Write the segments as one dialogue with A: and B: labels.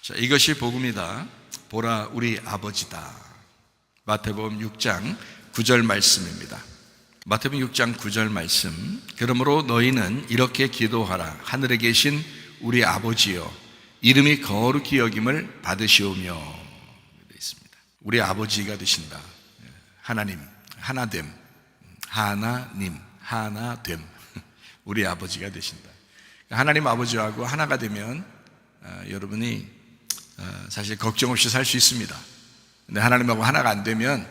A: 자, 이것이 복음이다. 보라 우리 아버지다. 마태복음 6장 9절 말씀입니다. 마태복음 6장 9절 말씀. 그러므로 너희는 이렇게 기도하라. 하늘에 계신 우리 아버지여, 이름이 거룩히 여김을 받으시오며. 되어 있습니다. 우리 아버지가 되신다. 하나님, 하나됨, 하나님, 하나됨. 우리 아버지가 되신다. 하나님 아버지하고 하나가 되면 여러분이 사실 걱정 없이 살 수 있습니다. 근데 하나님하고 하나가 안 되면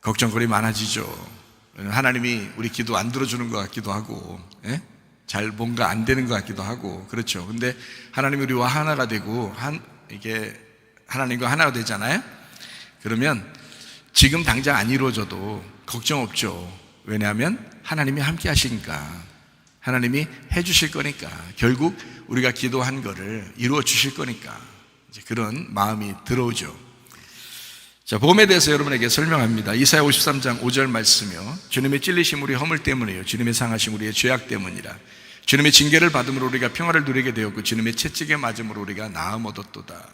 A: 걱정거리 많아지죠. 하나님이 우리 기도 안 들어주는 것 같기도 하고, 잘 뭔가 안 되는 것 같기도 하고, 그렇죠. 근데 하나님이 우리와 하나가 되고, 이게 하나님과 하나가 되잖아요. 그러면 지금 당장 안 이루어져도 걱정 없죠. 왜냐하면 하나님이 함께 하시니까, 하나님이 해주실 거니까, 결국 우리가 기도한 거를 이루어 주실 거니까, 이제 그런 마음이 들어오죠. 자, 복음에 대해서 여러분에게 설명합니다. 이사야 53장 5절 말씀이요. 주님의 찔리심 우리 허물 때문이에요. 주님의 상하심 우리의 죄악 때문이라. 주님의 징계를 받음으로 우리가 평화를 누리게 되었고, 주님의 채찍에 맞음으로 우리가 나음 얻었도다.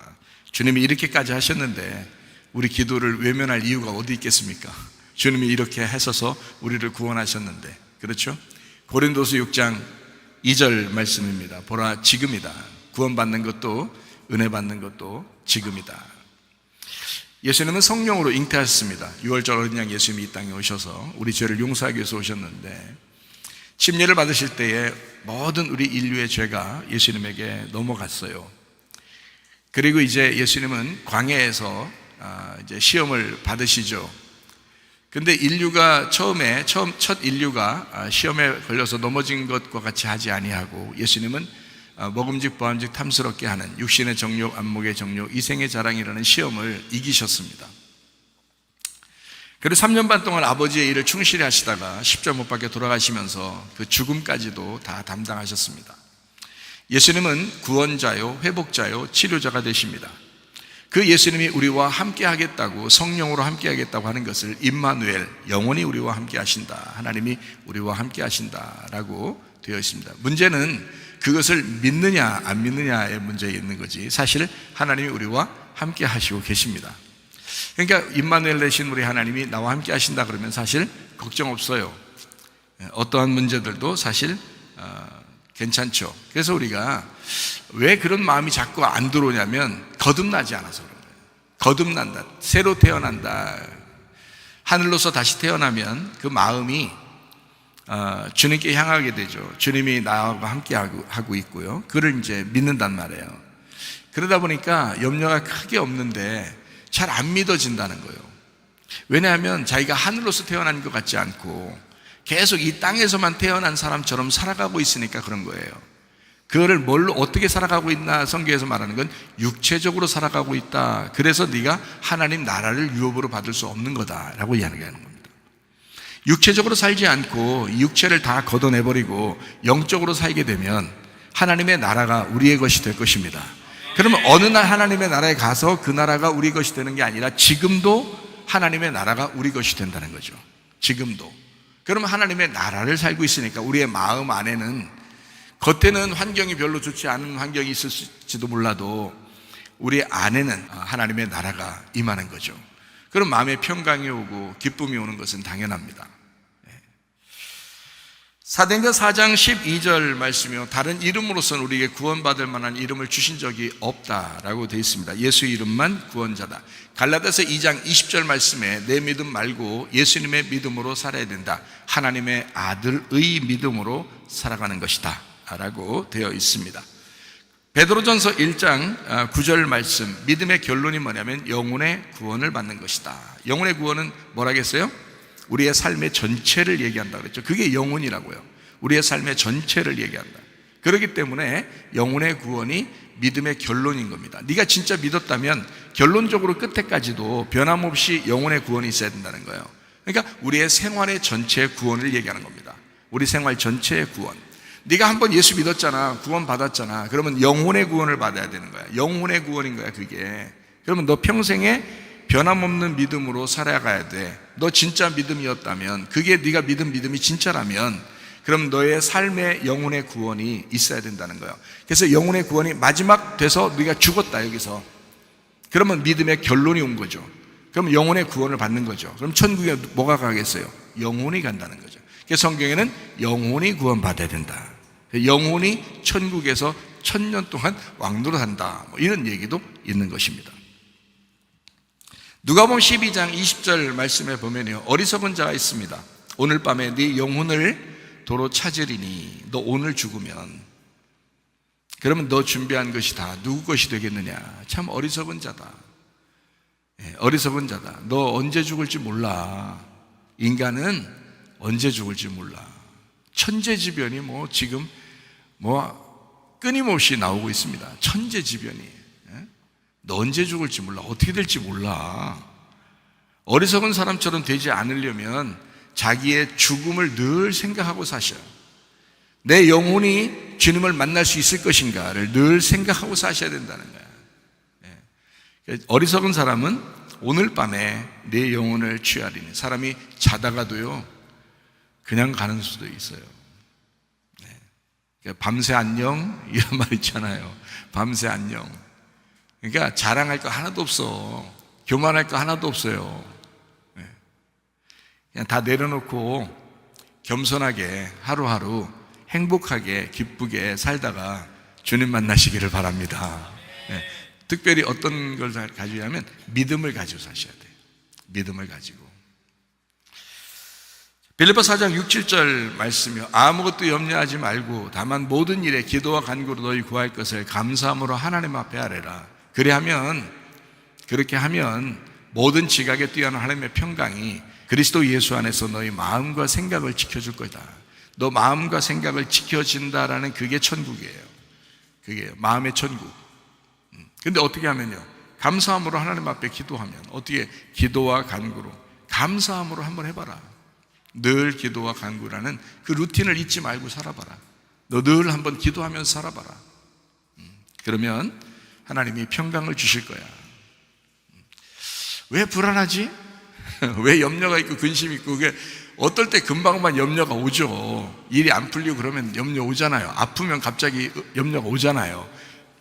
A: 주님이 이렇게까지 하셨는데 우리 기도를 외면할 이유가 어디 있겠습니까? 주님이 이렇게 하셔서 우리를 구원하셨는데, 그렇죠? 고린도서 6장 2절 말씀입니다. 보라 지금이다. 구원받는 것도 은혜 받는 것도 지금이다. 예수님은 성령으로 잉태하셨습니다. 6월절 어린 양 예수님이 이 땅에 오셔서 우리 죄를 용서하기 위해서 오셨는데, 침례를 받으실 때에 모든 우리 인류의 죄가 예수님에게 넘어갔어요. 그리고 이제 예수님은 광야에서 이제 시험을 받으시죠. 근데 인류가 첫 인류가 시험에 걸려서 넘어진 것과 같이 하지 아니하고, 예수님은 먹음직 보암직 탐스럽게 하는 육신의 정욕, 안목의 정욕, 이생의 자랑이라는 시험을 이기셨습니다. 그리고 3년 반 동안 아버지의 일을 충실히 하시다가 십자가 못 박혀 돌아가시면서 그 죽음까지도 다 담당하셨습니다. 예수님은 구원자요, 회복자요, 치료자가 되십니다. 그 예수님이 우리와 함께 하겠다고, 성령으로 함께 하겠다고 하는 것을 임마누엘, 영원히 우리와 함께 하신다, 하나님이 우리와 함께 하신다라고 되어 있습니다. 문제는 그것을 믿느냐 안 믿느냐의 문제에 있는 거지, 사실 하나님이 우리와 함께 하시고 계십니다. 그러니까 임마누엘 되신 우리 하나님이 나와 함께 하신다 그러면 사실 걱정 없어요. 어떠한 문제들도 사실 괜찮죠. 그래서 우리가 왜 그런 마음이 자꾸 안 들어오냐면, 거듭나지 않아서 그런 거예요. 거듭난다, 새로 태어난다, 하늘로서 다시 태어나면 그 마음이 주님께 향하게 되죠. 주님이 나와 함께 하고 있고요, 그를 이제 믿는단 말이에요. 그러다 보니까 염려가 크게 없는데 잘 안 믿어진다는 거예요. 왜냐하면 자기가 하늘로서 태어난 것 같지 않고 계속 이 땅에서만 태어난 사람처럼 살아가고 있으니까 그런 거예요. 그거를 뭘로 어떻게 살아가고 있나, 성경에서 말하는 건 육체적으로 살아가고 있다. 그래서 네가 하나님 나라를 유업으로 받을 수 없는 거다라고 이야기하는 겁니다. 육체적으로 살지 않고 육체를 다 걷어내버리고 영적으로 살게 되면 하나님의 나라가 우리의 것이 될 것입니다. 그러면 어느 날 하나님의 나라에 가서 그 나라가 우리 것이 되는 게 아니라 지금도 하나님의 나라가 우리 것이 된다는 거죠. 지금도. 그러면 하나님의 나라를 살고 있으니까 우리의 마음 안에는, 겉에는 환경이 별로 좋지 않은 환경이 있을지도 몰라도 우리 안에는 하나님의 나라가 임하는 거죠. 그럼 마음에 평강이 오고 기쁨이 오는 것은 당연합니다. 사도행전 4장 12절 말씀이요. 다른 이름으로서는 우리에게 구원받을 만한 이름을 주신 적이 없다라고 되어 있습니다. 예수 이름만 구원자다. 갈라디아서 2장 20절 말씀에 내 믿음 말고 예수님의 믿음으로 살아야 된다. 하나님의 아들의 믿음으로 살아가는 것이다 라고 되어 있습니다. 베드로전서 1장 9절 말씀, 믿음의 결론이 뭐냐면 영혼의 구원을 받는 것이다. 영혼의 구원은 뭐라겠어요? 우리의 삶의 전체를 얘기한다 그랬죠. 그게 영혼이라고요. 우리의 삶의 전체를 얘기한다. 그렇기 때문에 영혼의 구원이 믿음의 결론인 겁니다. 네가 진짜 믿었다면 결론적으로 끝에까지도 변함없이 영혼의 구원이 있어야 된다는 거예요. 그러니까 우리의 생활의 전체의 구원을 얘기하는 겁니다. 우리 생활 전체의 구원. 네가 한번 예수 믿었잖아, 구원 받았잖아. 그러면 영혼의 구원을 받아야 되는 거야. 영혼의 구원인 거야 그게. 그러면 너 평생에 변함없는 믿음으로 살아가야 돼. 너 진짜 믿음이었다면, 그게 네가 믿은 믿음이 진짜라면 그럼 너의 삶의 영혼의 구원이 있어야 된다는 거예요. 그래서 영혼의 구원이 마지막 돼서 네가 죽었다 여기서, 그러면 믿음의 결론이 온 거죠. 그럼 영혼의 구원을 받는 거죠. 그럼 천국에 뭐가 가겠어요? 영혼이 간다는 거죠. 그래서 성경에는 영혼이 구원받아야 된다, 영혼이 천국에서 1000년 동안 왕노릇한다, 이런 얘기도 있는 것입니다. 누가복음 12장 20절 말씀에 보면요, 어리석은 자가 있습니다. 오늘 밤에 네 영혼을 도로 찾으리니 너 오늘 죽으면, 그러면 너 준비한 것이 다 누구 것이 되겠느냐. 참 어리석은 자다. 어리석은 자다. 너 언제 죽을지 몰라. 인간은 언제 죽을지 몰라. 천재지변이 지금 끊임없이 나오고 있습니다. 천재지변이. 너 언제 죽을지 몰라. 어떻게 될지 몰라. 어리석은 사람처럼 되지 않으려면 자기의 죽음을 늘 생각하고 사셔요. 내 영혼이 주님을 만날 수 있을 것인가를 늘 생각하고 사셔야 된다는 거야. 어리석은 사람은 오늘 밤에 내 영혼을 취하리니, 사람이 자다가도요 그냥 가는 수도 있어요. 밤새 안녕 이런 말 있잖아요. 밤새 안녕. 그러니까 자랑할 거 하나도 없어. 교만할 거 하나도 없어요. 그냥 다 내려놓고 겸손하게 하루하루 행복하게 기쁘게 살다가 주님 만나시기를 바랍니다. 특별히 어떤 걸 가지려면 믿음을 가지고 사셔야 돼요. 믿음을 가지고. 빌립보 4장 6, 7절 말씀이요, 아무것도 염려하지 말고 다만 모든 일에 기도와 간구로 너희 구할 것을 감사함으로 하나님 앞에 아뢰라. 그렇게 하면 모든 지각에 뛰어난 하나님의 평강이 그리스도 예수 안에서 너희 마음과 생각을 지켜줄 거다. 너 마음과 생각을 지켜진다라는 그게 천국이에요. 그게 마음의 천국. 근데 어떻게 하면요, 감사함으로 하나님 앞에 기도하면, 어떻게? 기도와 간구로, 감사함으로 한번 해봐라. 늘 기도와 간구라는 그 루틴을 잊지 말고 살아봐라. 너 늘 한번 기도하면서 살아봐라. 그러면 하나님이 평강을 주실 거야. 왜 불안하지? 왜 염려가 있고 근심이 있고? 그게 어떨 때 금방만 염려가 오죠. 일이 안 풀리고 그러면 염려 오잖아요. 아프면 갑자기 염려가 오잖아요.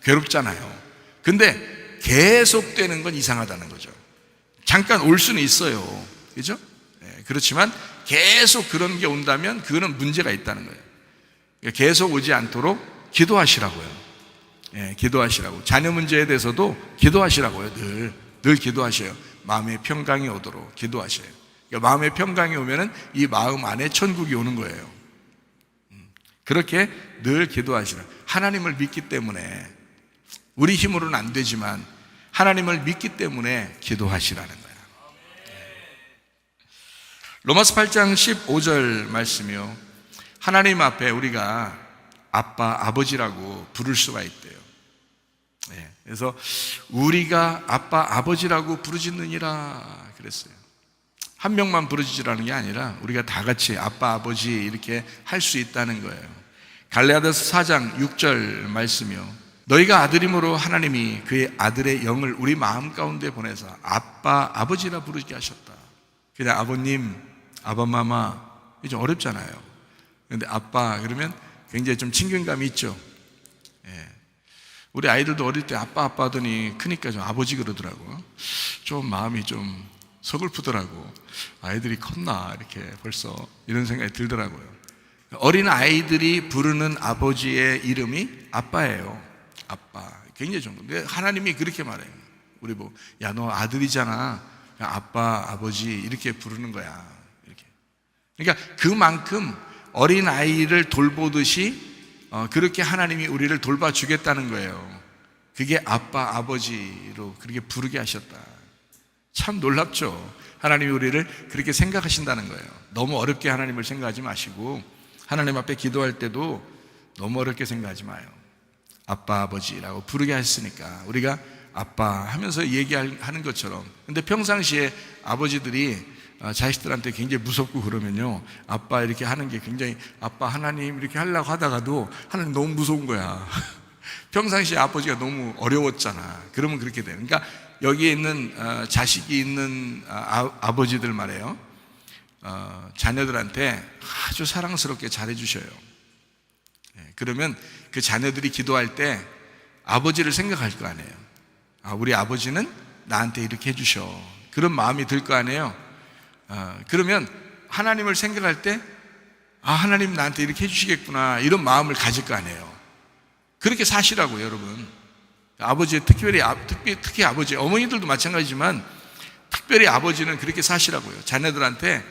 A: 괴롭잖아요. 근데 계속되는 건 이상하다는 거죠. 잠깐 올 수는 있어요. 그죠? 그렇지만 계속 그런 게 온다면 그거는 문제가 있다는 거예요. 계속 오지 않도록 기도하시라고요. 기도하시라고. 자녀 문제에 대해서도 기도하시라고요. 늘 기도하셔요. 마음의 평강이 오도록 기도하셔요. 그러니까 마음의 평강이 오면은 이 마음 안에 천국이 오는 거예요. 그렇게 늘 기도하시라. 하나님을 믿기 때문에, 우리 힘으로는 안 되지만 하나님을 믿기 때문에 기도하시라는 거예요. 로마서 8장 15절 말씀이요, 하나님 앞에 우리가 아빠, 아버지라고 부를 수가 있대요. 그래서 우리가 아빠, 아버지라고 부르짖느니라 그랬어요. 한 명만 부르짖으라는 게 아니라 우리가 다 같이 아빠, 아버지 이렇게 할 수 있다는 거예요. 갈라디아서 4장 6절 말씀이요, 너희가 아들임으로 하나님이 그의 아들의 영을 우리 마음 가운데 보내서 아빠, 아버지라 부르게 하셨다. 그냥 아버님, 아바마마, 이게 좀 어렵잖아요. 그런데 아빠 그러면 굉장히 좀 친근감이 있죠. 우리 아이들도 어릴 때 아빠 하더니 크니까 좀 아버지 그러더라고요. 좀 마음이 좀 서글프더라고. 아이들이 컸나 이렇게 벌써 이런 생각이 들더라고요. 어린 아이들이 부르는 아버지의 이름이 아빠예요. 아빠. 굉장히 좋은 건데 하나님이 그렇게 말해요. 우리 야, 너 아들이잖아. 아빠, 아버지 이렇게 부르는 거야. 이렇게. 그러니까 그만큼 어린 아이를 돌보듯이 그렇게 하나님이 우리를 돌봐주겠다는 거예요. 그게 아빠, 아버지로 그렇게 부르게 하셨다. 참 놀랍죠. 하나님이 우리를 그렇게 생각하신다는 거예요. 너무 어렵게 하나님을 생각하지 마시고 하나님 앞에 기도할 때도 너무 어렵게 생각하지 마요. 아빠, 아버지라고 부르게 하셨으니까 우리가 아빠 하면서 얘기하는 것처럼. 근데 평상시에 아버지들이 자식들한테 굉장히 무섭고 그러면요, 아빠 이렇게 하는 게 굉장히, 아빠 하나님 이렇게 하려고 하다가도 하나님 너무 무서운 거야. 평상시에 아버지가 너무 어려웠잖아. 그러면 그렇게 돼요. 그러니까 여기에 있는 자식이 있는 아버지들 말이에요. 자녀들한테 아주 사랑스럽게 잘해주셔요. 그러면 그 자녀들이 기도할 때 아버지를 생각할 거 아니에요. 우리 아버지는 나한테 이렇게 해주셔. 그런 마음이 들 거 아니에요. 그러면 하나님을 생각할 때 하나님 나한테 이렇게 해주시겠구나, 이런 마음을 가질 거 아니에요. 그렇게 사시라고요, 여러분. 아버지, 특히 아버지, 어머니들도 마찬가지지만 특별히 아버지는 그렇게 사시라고요. 자녀들한테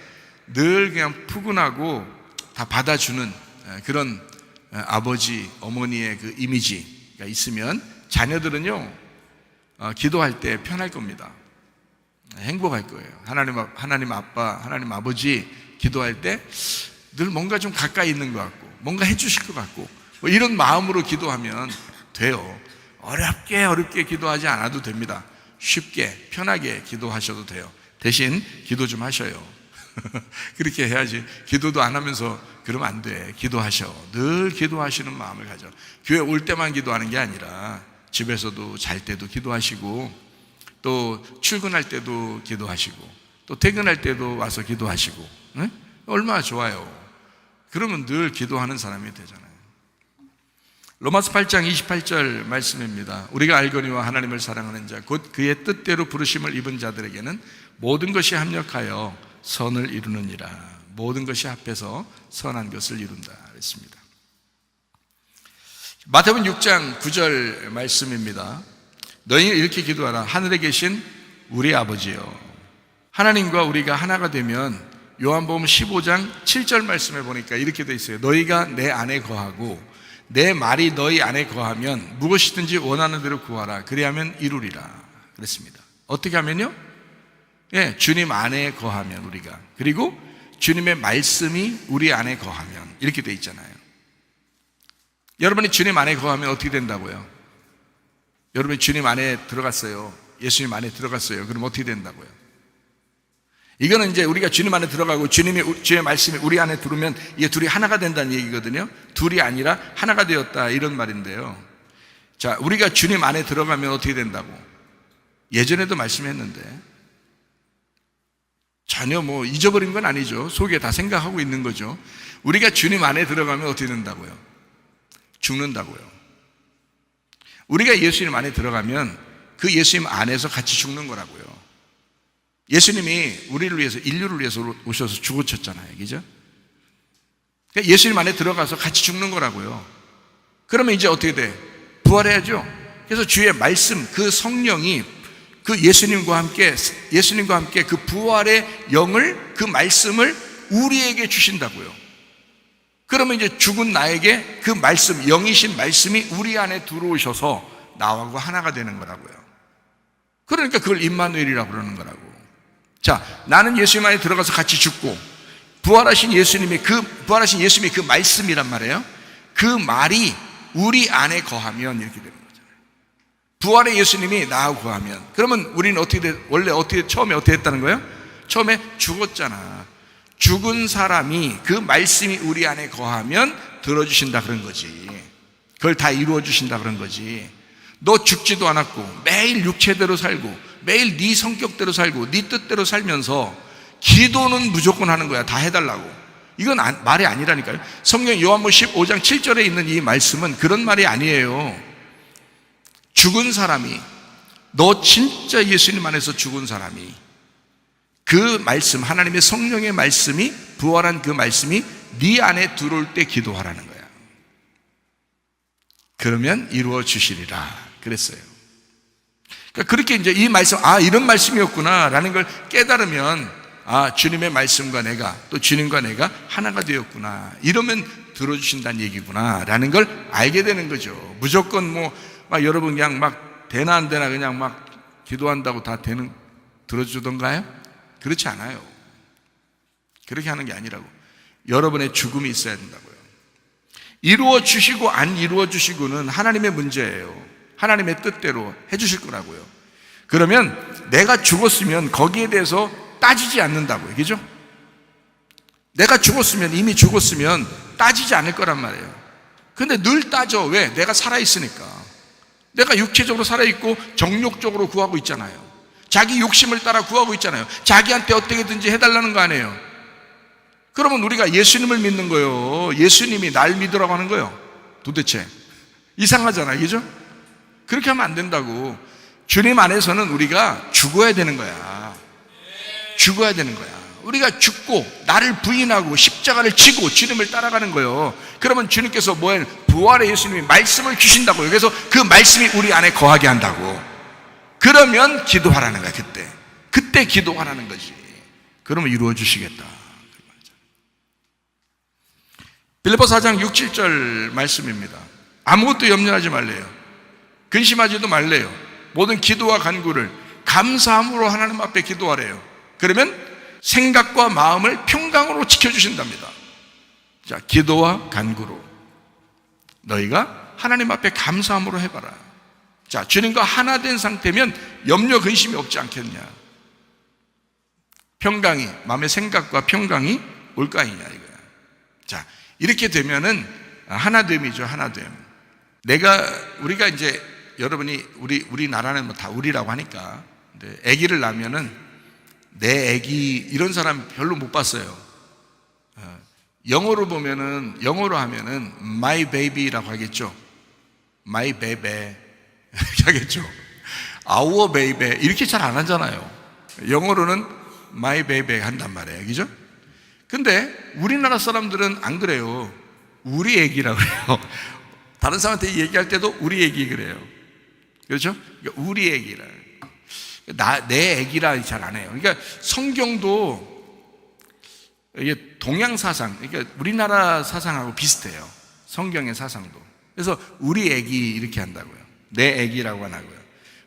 A: 늘 그냥 푸근하고 다 받아주는 그런 아버지, 어머니의 그 이미지가 있으면 자녀들은요, 기도할 때 편할 겁니다. 행복할 거예요. 하나님 아빠, 하나님 아버지 기도할 때 늘 뭔가 좀 가까이 있는 것 같고, 뭔가 해주실 것 같고, 뭐 이런 마음으로 기도하면 돼요. 어렵게 기도하지 않아도 됩니다. 쉽게, 편하게 기도하셔도 돼요. 대신 기도 좀 하셔요. 그렇게 해야지. 기도도 안 하면서 그러면 안 돼. 기도하셔. 늘 기도하시는 마음을 가져. 교회 올 때만 기도하는 게 아니라 집에서도 잘 때도 기도하시고, 또 출근할 때도 기도하시고, 또 퇴근할 때도 와서 기도하시고, 네? 얼마나 좋아요. 그러면 늘 기도하는 사람이 되잖아요. 로마서 8장 28절 말씀입니다. 우리가 알거니와 하나님을 사랑하는 자 곧 그의 뜻대로 부르심을 입은 자들에게는 모든 것이 합력하여 선을 이루느니라. 모든 것이 합해서 선한 것을 이룬다 그랬습니다. 마태복음 6장 9절 말씀입니다. 너희는 이렇게 기도하라. 하늘에 계신 우리 아버지여. 하나님과 우리가 하나가 되면 요한복음 15장 7절 말씀에 보니까 이렇게 돼 있어요. 너희가 내 안에 거하고 내 말이 너희 안에 거하면 무엇이든지 원하는 대로 구하라. 그리하면 이루리라 그랬습니다. 어떻게 하면요? 주님 안에 거하면 우리가, 그리고 주님의 말씀이 우리 안에 거하면, 이렇게 돼 있잖아요. 여러분이 주님 안에 거하면 어떻게 된다고요? 여러분이 주님 안에 들어갔어요. 예수님 안에 들어갔어요. 그럼 어떻게 된다고요? 이거는 이제 우리가 주님 안에 들어가고 주의 말씀이 우리 안에 들어오면 이게 둘이 하나가 된다는 얘기거든요. 둘이 아니라 하나가 되었다, 이런 말인데요. 자, 우리가 주님 안에 들어가면 어떻게 된다고? 예전에도 말씀했는데 전혀 뭐 잊어버린 건 아니죠. 속에 다 생각하고 있는 거죠. 우리가 주님 안에 들어가면 어떻게 된다고요? 죽는다고요. 우리가 예수님 안에 들어가면 그 예수님 안에서 같이 죽는 거라고요. 예수님이 우리를 위해서, 인류를 위해서 오셔서 죽으셨잖아요. 그죠? 그러니까 예수님 안에 들어가서 같이 죽는 거라고요. 그러면 이제 어떻게 돼? 부활해야죠. 그래서 주의 말씀, 그 성령이 그 예수님과 함께 그 부활의 영을, 그 말씀을 우리에게 주신다고요. 그러면 이제 죽은 나에게 그 말씀, 영이신 말씀이 우리 안에 들어오셔서 나하고 하나가 되는 거라고요. 그러니까 그걸 임마누엘이라고 그러는 거라고. 자, 나는 예수님 안에 들어가서 같이 죽고, 부활하신 예수님의 그 말씀이란 말이에요. 그 말이 우리 안에 거하면 이렇게 되는 거잖아요. 부활의 예수님이 나하고 거하면, 그러면 우리는 처음에 어떻게 했다는 거예요? 처음에 죽었잖아. 죽은 사람이 그 말씀이 우리 안에 거하면 들어주신다 그런 거지. 그걸 다 이루어 주신다 그런 거지. 너 죽지도 않았고 매일 육체대로 살고 매일 네 성격대로 살고 네 뜻대로 살면서 기도는 무조건 하는 거야. 다 해달라고. 이건 말이 아니라니까요. 성경 요한복음 15장 7절에 있는 이 말씀은 그런 말이 아니에요. 죽은 사람이, 너 진짜 예수님 안에서 죽은 사람이 그 말씀, 하나님의 성령의 말씀이, 부활한 그 말씀이 네 안에 들어올 때 기도하라는 거야. 그러면 이루어 주시리라 그랬어요. 그러니까 그렇게 이제 이 말씀, 이런 말씀이었구나 라는 걸 깨달으면, 주님의 말씀과 내가, 또 주님과 내가 하나가 되었구나, 이러면 들어주신다는 얘기구나 라는 걸 알게 되는 거죠. 무조건 막 여러분 그냥 막 되나 안 되나 그냥 막 기도한다고 다 들어주던가요? 그렇지 않아요. 그렇게 하는 게 아니라고. 여러분의 죽음이 있어야 된다고요. 이루어 주시고 안 이루어 주시고는 하나님의 문제예요. 하나님의 뜻대로 해주실 거라고요. 그러면 내가 죽었으면 거기에 대해서 따지지 않는다고요. 그죠? 내가 죽었으면, 이미 죽었으면 따지지 않을 거란 말이에요. 근데 늘 따져. 왜? 내가 살아있으니까. 내가 육체적으로 살아있고 정욕적으로 구하고 있잖아요. 자기 욕심을 따라 구하고 있잖아요. 자기한테 어떻게든지 해달라는 거 아니에요. 그러면 우리가 예수님을 믿는 거예요. 예수님이 날 믿으라고 하는 거예요. 도대체 이상하잖아요, 그죠? 그렇게 하면 안 된다고. 주님 안에서는 우리가 죽어야 되는 거야. 죽어야 되는 거야. 우리가 죽고 나를 부인하고 십자가를 지고 주님을 따라가는 거예요. 그러면 주님께서 뭐예요? 부활의 예수님이 말씀을 주신다고요. 그래서 그 말씀이 우리 안에 거하게 한다고. 그러면 기도하라는 거야. 그때 기도하라는 거지. 그러면 이루어 주시겠다. 빌립보서 4장 6, 7절 말씀입니다. 아무것도 염려하지 말래요. 근심하지도 말래요. 모든 기도와 간구를 감사함으로 하나님 앞에 기도하래요. 그러면 생각과 마음을 평강으로 지켜주신답니다. 자, 기도와 간구로 너희가 하나님 앞에 감사함으로 해봐라. 자, 주님과 하나 된 상태면 염려 근심이 없지 않겠냐. 평강이, 마음의 생각과 평강이 올 거 아니냐 이거야. 자, 이렇게 되면은 하나됨이죠. 하나됨. 우리가 이제 여러분이 우리나라는 뭐 다 우리라고 하니까, 근데 아기를 낳으면은 내 아기 이런 사람 별로 못 봤어요. 영어로 하면은 my baby라고 하겠죠. my baby 이렇게 하겠죠. our baby 이렇게 잘 안 하잖아요. 영어로는 my baby 한단 말이에요, 그죠? 근데 우리나라 사람들은 안 그래요. 우리 애기라고 해요. 다른 사람한테 얘기할 때도 우리 애기 그래요. 그렇죠? 그러니까 우리 애기라. 내 애기라 잘 안 해요. 그러니까 성경도 이게 동양 사상, 그러니까 우리나라 사상하고 비슷해요. 성경의 사상도. 그래서 우리 애기 이렇게 한다고요. 내 애기라고 안 하고요.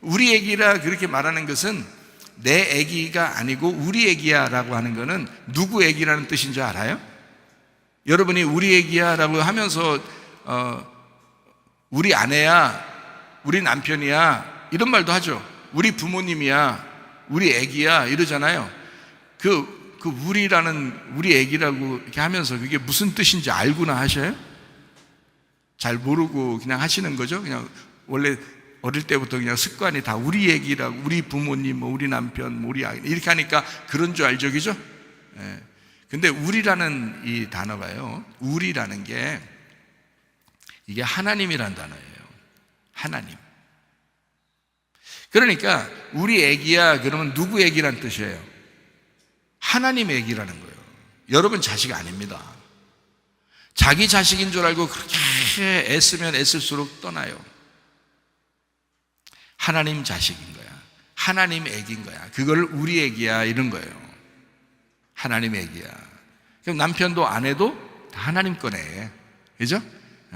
A: 우리 애기라 그렇게 말하는 것은 내 애기가 아니고 우리 애기야 라고 하는 것은 누구 애기라는 뜻인 줄 알아요? 여러분이 우리 애기야 라고 하면서 우리 아내야, 우리 남편이야 이런 말도 하죠. 우리 부모님이야, 우리 애기야 이러잖아요. 그 우리 애기라고 이렇게 하면서 그게 무슨 뜻인지 알고나 하셔요? 잘 모르고 그냥 하시는 거죠. 그냥 원래 어릴 때부터 그냥 습관이 다 우리 애기라고, 우리 부모님, 뭐 우리 남편, 뭐 우리 아이 이렇게 하니까 그런 줄 알죠, 그죠? 예. 근데 우리라는 이 단어가요, 우리라는 게 이게 하나님이란 단어예요. 하나님. 그러니까 우리 애기야 그러면 누구 애기란 뜻이에요? 하나님 애기라는 거예요. 여러분 자식 아닙니다. 자기 자식인 줄 알고 그렇게 애쓰면 애쓸수록 떠나요. 하나님 자식인 거야. 하나님 애기인 거야. 그걸 우리 애기야 이런 거예요. 하나님 애기야. 그럼 남편도 아내도 다 하나님 거네. 그죠?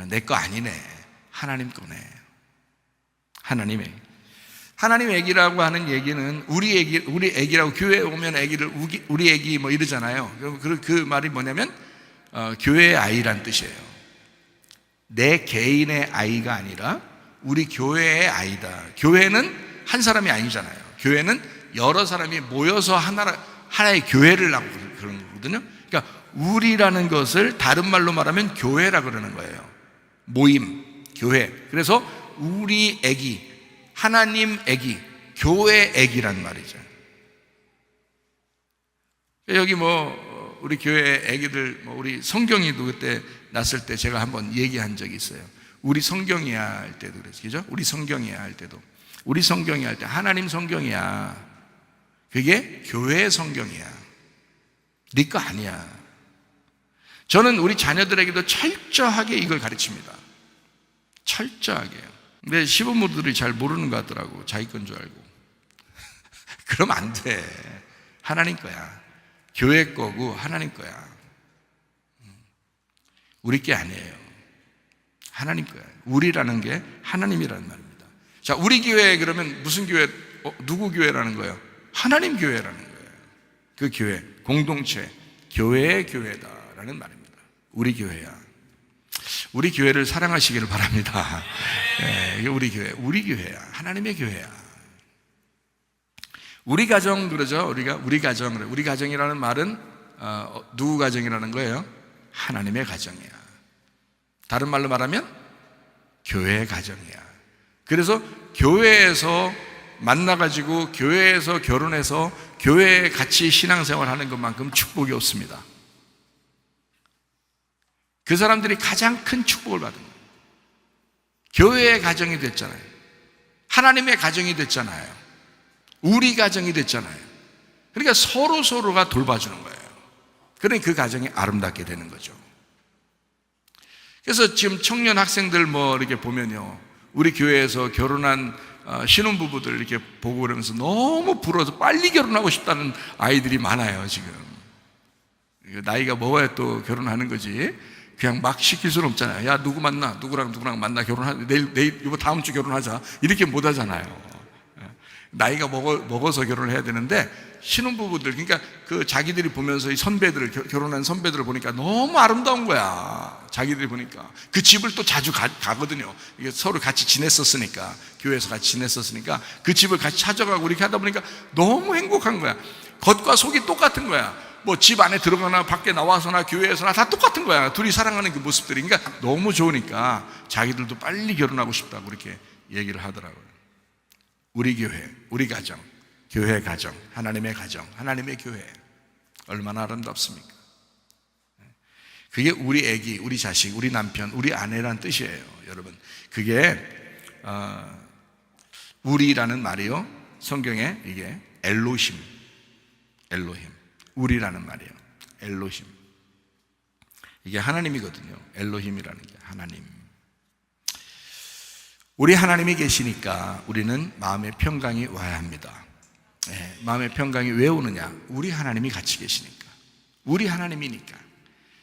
A: 내 거 아니네. 하나님 거네. 하나님 애기. 하나님 애기라고 하는 얘기는 우리 애기라고 교회에 오면 애기를 우리 애기 뭐 이러잖아요. 그 말이 뭐냐면 교회의 아이란 뜻이에요. 내 개인의 아이가 아니라 우리 교회의 아이다. 교회는 한 사람이 아니잖아요. 교회는 여러 사람이 모여서 하나의 교회를 하고 그런 거거든요. 그러니까 우리라는 것을 다른 말로 말하면 교회라 그러는 거예요. 모임, 교회. 그래서 우리 애기, 하나님 애기, 교회 애기란 말이죠. 여기 우리 교회 애기들, 우리 성경이도 그때 났을 때 제가 한번 얘기한 적이 있어요. 우리 성경이야 할 때도 그랬죠. 그죠? 우리 성경이야 할 때도. 우리 성경이야 할 때 하나님 성경이야. 그게 교회의 성경이야. 네 거 아니야. 저는 우리 자녀들에게도 철저하게 이걸 가르칩니다. 철저하게요. 근데 시부모들이 잘 모르는 것 같더라고. 자기 건 줄 알고. 그러면 안 돼. 하나님 거야. 교회 거고 하나님 거야. 우리 게 아니에요. 하나님 거야. 우리라는 게 하나님이라는 말입니다. 자, 우리 교회 그러면 무슨 교회, 누구 교회라는 거예요? 하나님 교회라는 거예요. 그 교회, 공동체, 교회의 교회다라는 말입니다. 우리 교회야. 우리 교회를 사랑하시기를 바랍니다. 네, 우리 교회야. 하나님의 교회야. 우리 가정 그러죠. 우리 가정이라는 말은 누구 가정이라는 거예요? 하나님의 가정이야. 다른 말로 말하면 교회의 가정이야. 그래서 교회에서 만나가지고 교회에서 결혼해서 교회에 같이 신앙생활하는 것만큼 축복이 없습니다. 그 사람들이 가장 큰 축복을 받은 거예요. 교회의 가정이 됐잖아요. 하나님의 가정이 됐잖아요. 우리 가정이 됐잖아요. 그러니까 서로가 돌봐주는 거예요. 그러니 그 가정이 아름답게 되는 거죠. 그래서 지금 청년 학생들 이렇게 보면요, 우리 교회에서 결혼한 신혼부부들 이렇게 보고 그러면서 너무 부러워서 빨리 결혼하고 싶다는 아이들이 많아요, 지금. 나이가 먹어야 또 결혼하는 거지. 그냥 막 시킬 수는 없잖아요. 야, 누구 만나? 누구랑 만나 결혼하자. 내일, 이거 다음 주 결혼하자. 이렇게 못 하잖아요. 나이가 먹어서 결혼을 해야 되는데, 신혼부부들, 그러니까 그 자기들이 보면서 이 선배들, 결혼한 선배들을 보니까 너무 아름다운 거야. 자기들이 보니까. 그 집을 또 자주 가거든요. 이게 서로 같이 지냈었으니까, 교회에서 같이 지냈었으니까, 그 집을 같이 찾아가고 이렇게 하다 보니까 너무 행복한 거야. 겉과 속이 똑같은 거야. 집 안에 들어가나 밖에 나와서나 교회에서나 다 똑같은 거야. 둘이 사랑하는 그 모습들이. 그러니까 너무 좋으니까 자기들도 빨리 결혼하고 싶다고 이렇게 얘기를 하더라고요. 우리 교회, 우리 가정, 교회 가정, 하나님의 가정, 하나님의 교회, 얼마나 아름답습니까? 그게 우리 애기, 우리 자식, 우리 남편, 우리 아내란 뜻이에요, 여러분. 그게 우리라는 말이요, 성경에 이게 엘로힘, 우리라는 말이에요. 엘로힘. 이게 하나님이거든요. 엘로힘이라는 게 하나님. 우리 하나님이 계시니까 우리는 마음의 평강이 와야 합니다. 마음의 평강이 왜 오느냐? 우리 하나님이 같이 계시니까. 우리 하나님이니까.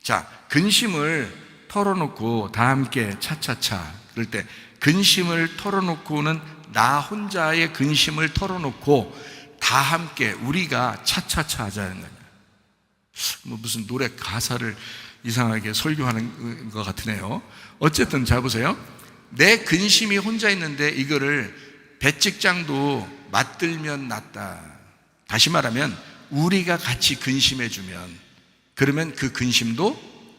A: 자, 근심을 털어놓고 다 함께 차차차. 그럴 때 근심을 털어놓고는 나 혼자의 근심을 털어놓고 다 함께 우리가 차차차 하자는 거예요. 무슨 노래 가사를 이상하게 설교하는 것 같으네요. 어쨌든 잘 보세요. 내 근심이 혼자 있는데 이거를 배측장도 맞들면 낫다. 다시 말하면 우리가 같이 근심해주면 그러면 그 근심도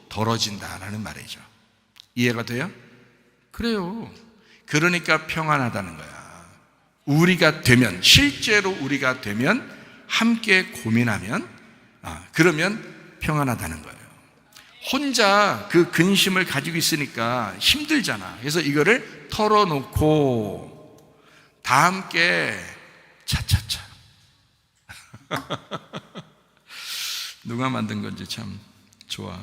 A: 덜어진다라는 말이죠. 이해가 돼요? 그래요. 그러니까 평안하다는 거야. 우리가 되면, 실제로 우리가 되면, 함께 고민하면 그러면 평안하다는 거예요. 혼자 그 근심을 가지고 있으니까 힘들잖아. 그래서 이거를 털어놓고 다 함께 차차차. 누가 만든 건지 참 좋아.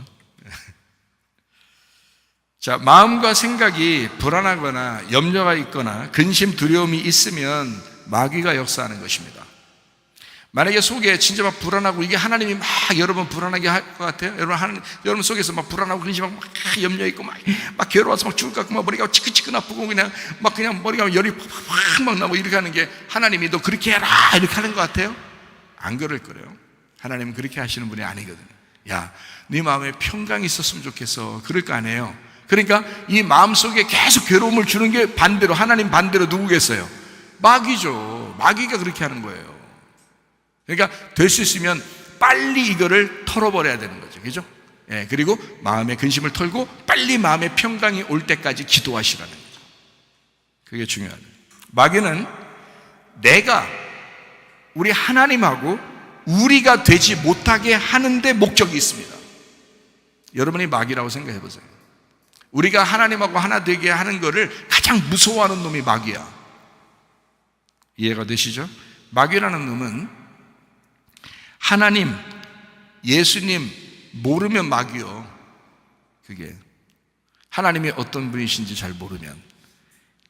A: 자, 마음과 생각이 불안하거나 염려가 있거나 근심, 두려움이 있으면 마귀가 역사하는 것입니다. 만약에 속에 진짜 막 불안하고 이게 하나님이 막 여러분 불안하게 할 것 같아요? 여러분 속에서 막 불안하고 근심하고 막 염려 있고 막 괴로워서 막 죽을 것 같고 막 머리가 치크치크 아프고 그냥 머리가 열이 막 나고 이렇게 하는 게 하나님이 너 그렇게 해라 이렇게 하는 것 같아요? 안 그럴 거예요. 하나님은 그렇게 하시는 분이 아니거든요. 야, 네 마음에 평강이 있었으면 좋겠어. 그럴 거 아니에요. 그러니까 이 마음속에 계속 괴로움을 주는 게 반대로, 하나님 반대로 누구겠어요? 마귀죠. 마귀가 그렇게 하는 거예요. 그러니까 될 수 있으면 빨리 이거를 털어버려야 되는 거죠. 그죠? 그리고 마음의 근심을 털고 빨리 마음의 평강이 올 때까지 기도하시라는 거죠. 그게 중요하죠. 마귀는 내가 우리 하나님하고 우리가 되지 못하게 하는데 목적이 있습니다. 여러분이 마귀라고 생각해 보세요. 우리가 하나님하고 하나 되게 하는 거를 가장 무서워하는 놈이 마귀야. 이해가 되시죠? 마귀라는 놈은 하나님, 예수님 모르면 마귀요. 그게 하나님이 어떤 분이신지 잘 모르면,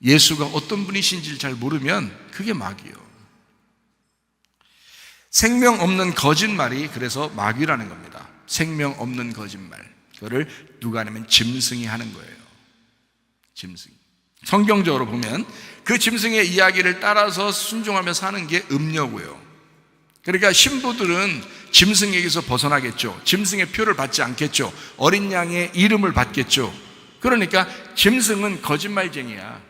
A: 예수가 어떤 분이신지 잘 모르면 그게 마귀요. 생명 없는 거짓말이 그래서 마귀라는 겁니다. 생명 없는 거짓말. 그거를 누가 하냐면 짐승이 하는 거예요. 짐승. 성경적으로 보면 그 짐승의 이야기를 따라서 순종하며 사는 게 음녀고요. 그러니까 신부들은 짐승에게서 벗어나겠죠. 짐승의 표를 받지 않겠죠. 어린 양의 이름을 받겠죠. 그러니까 짐승은 거짓말쟁이야.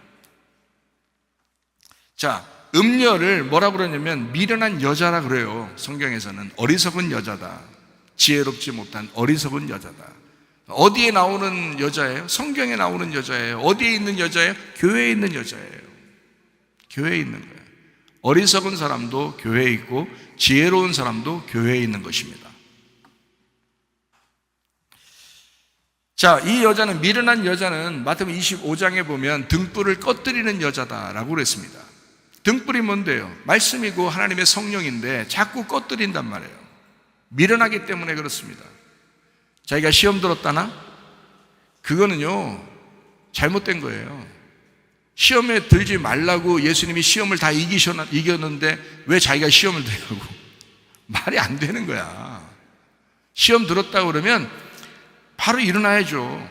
A: 자, 음녀를 뭐라고 그러냐면 미련한 여자라 그래요. 성경에서는 어리석은 여자다. 지혜롭지 못한 어리석은 여자다. 어디에 나오는 여자예요? 성경에 나오는 여자예요. 어디에 있는 여자예요? 교회에 있는 여자예요. 교회에 있는 거예요. 어리석은 사람도 교회에 있고 지혜로운 사람도 교회에 있는 것입니다. 자, 이 여자는, 미련한 여자는 마태복음 25장에 보면 등불을 꺼뜨리는 여자다라고 그랬습니다. 등불이 뭔데요? 말씀이고 하나님의 성령인데 자꾸 꺼뜨린단 말이에요. 미련하기 때문에 그렇습니다. 자기가 시험 들었다나? 그거는요, 잘못된 거예요. 시험에 들지 말라고 예수님이 시험을 다 이겼는데 왜 자기가 시험을 들고? 말이 안 되는 거야. 시험 들었다고 그러면 바로 일어나야죠.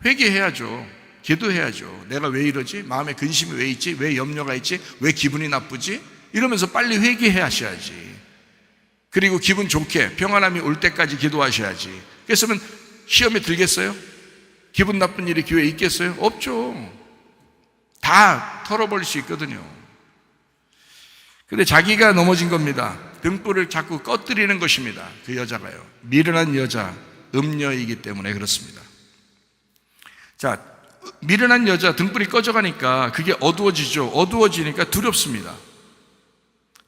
A: 회개해야죠. 기도해야죠. 내가 왜 이러지? 마음에 근심이 왜 있지? 왜 염려가 있지? 왜 기분이 나쁘지? 이러면서 빨리 회개하셔야지. 그리고 기분 좋게 평안함이 올 때까지 기도하셔야지. 그랬으면 시험에 들겠어요? 기분 나쁜 일이 교회에 있겠어요? 없죠. 다 털어버릴 수 있거든요. 근데 자기가 넘어진 겁니다. 등불을 자꾸 꺼뜨리는 것입니다. 그 여자가요. 미련한 여자, 음녀이기 때문에 그렇습니다. 자, 미련한 여자, 등불이 꺼져가니까 그게 어두워지죠. 어두워지니까 두렵습니다.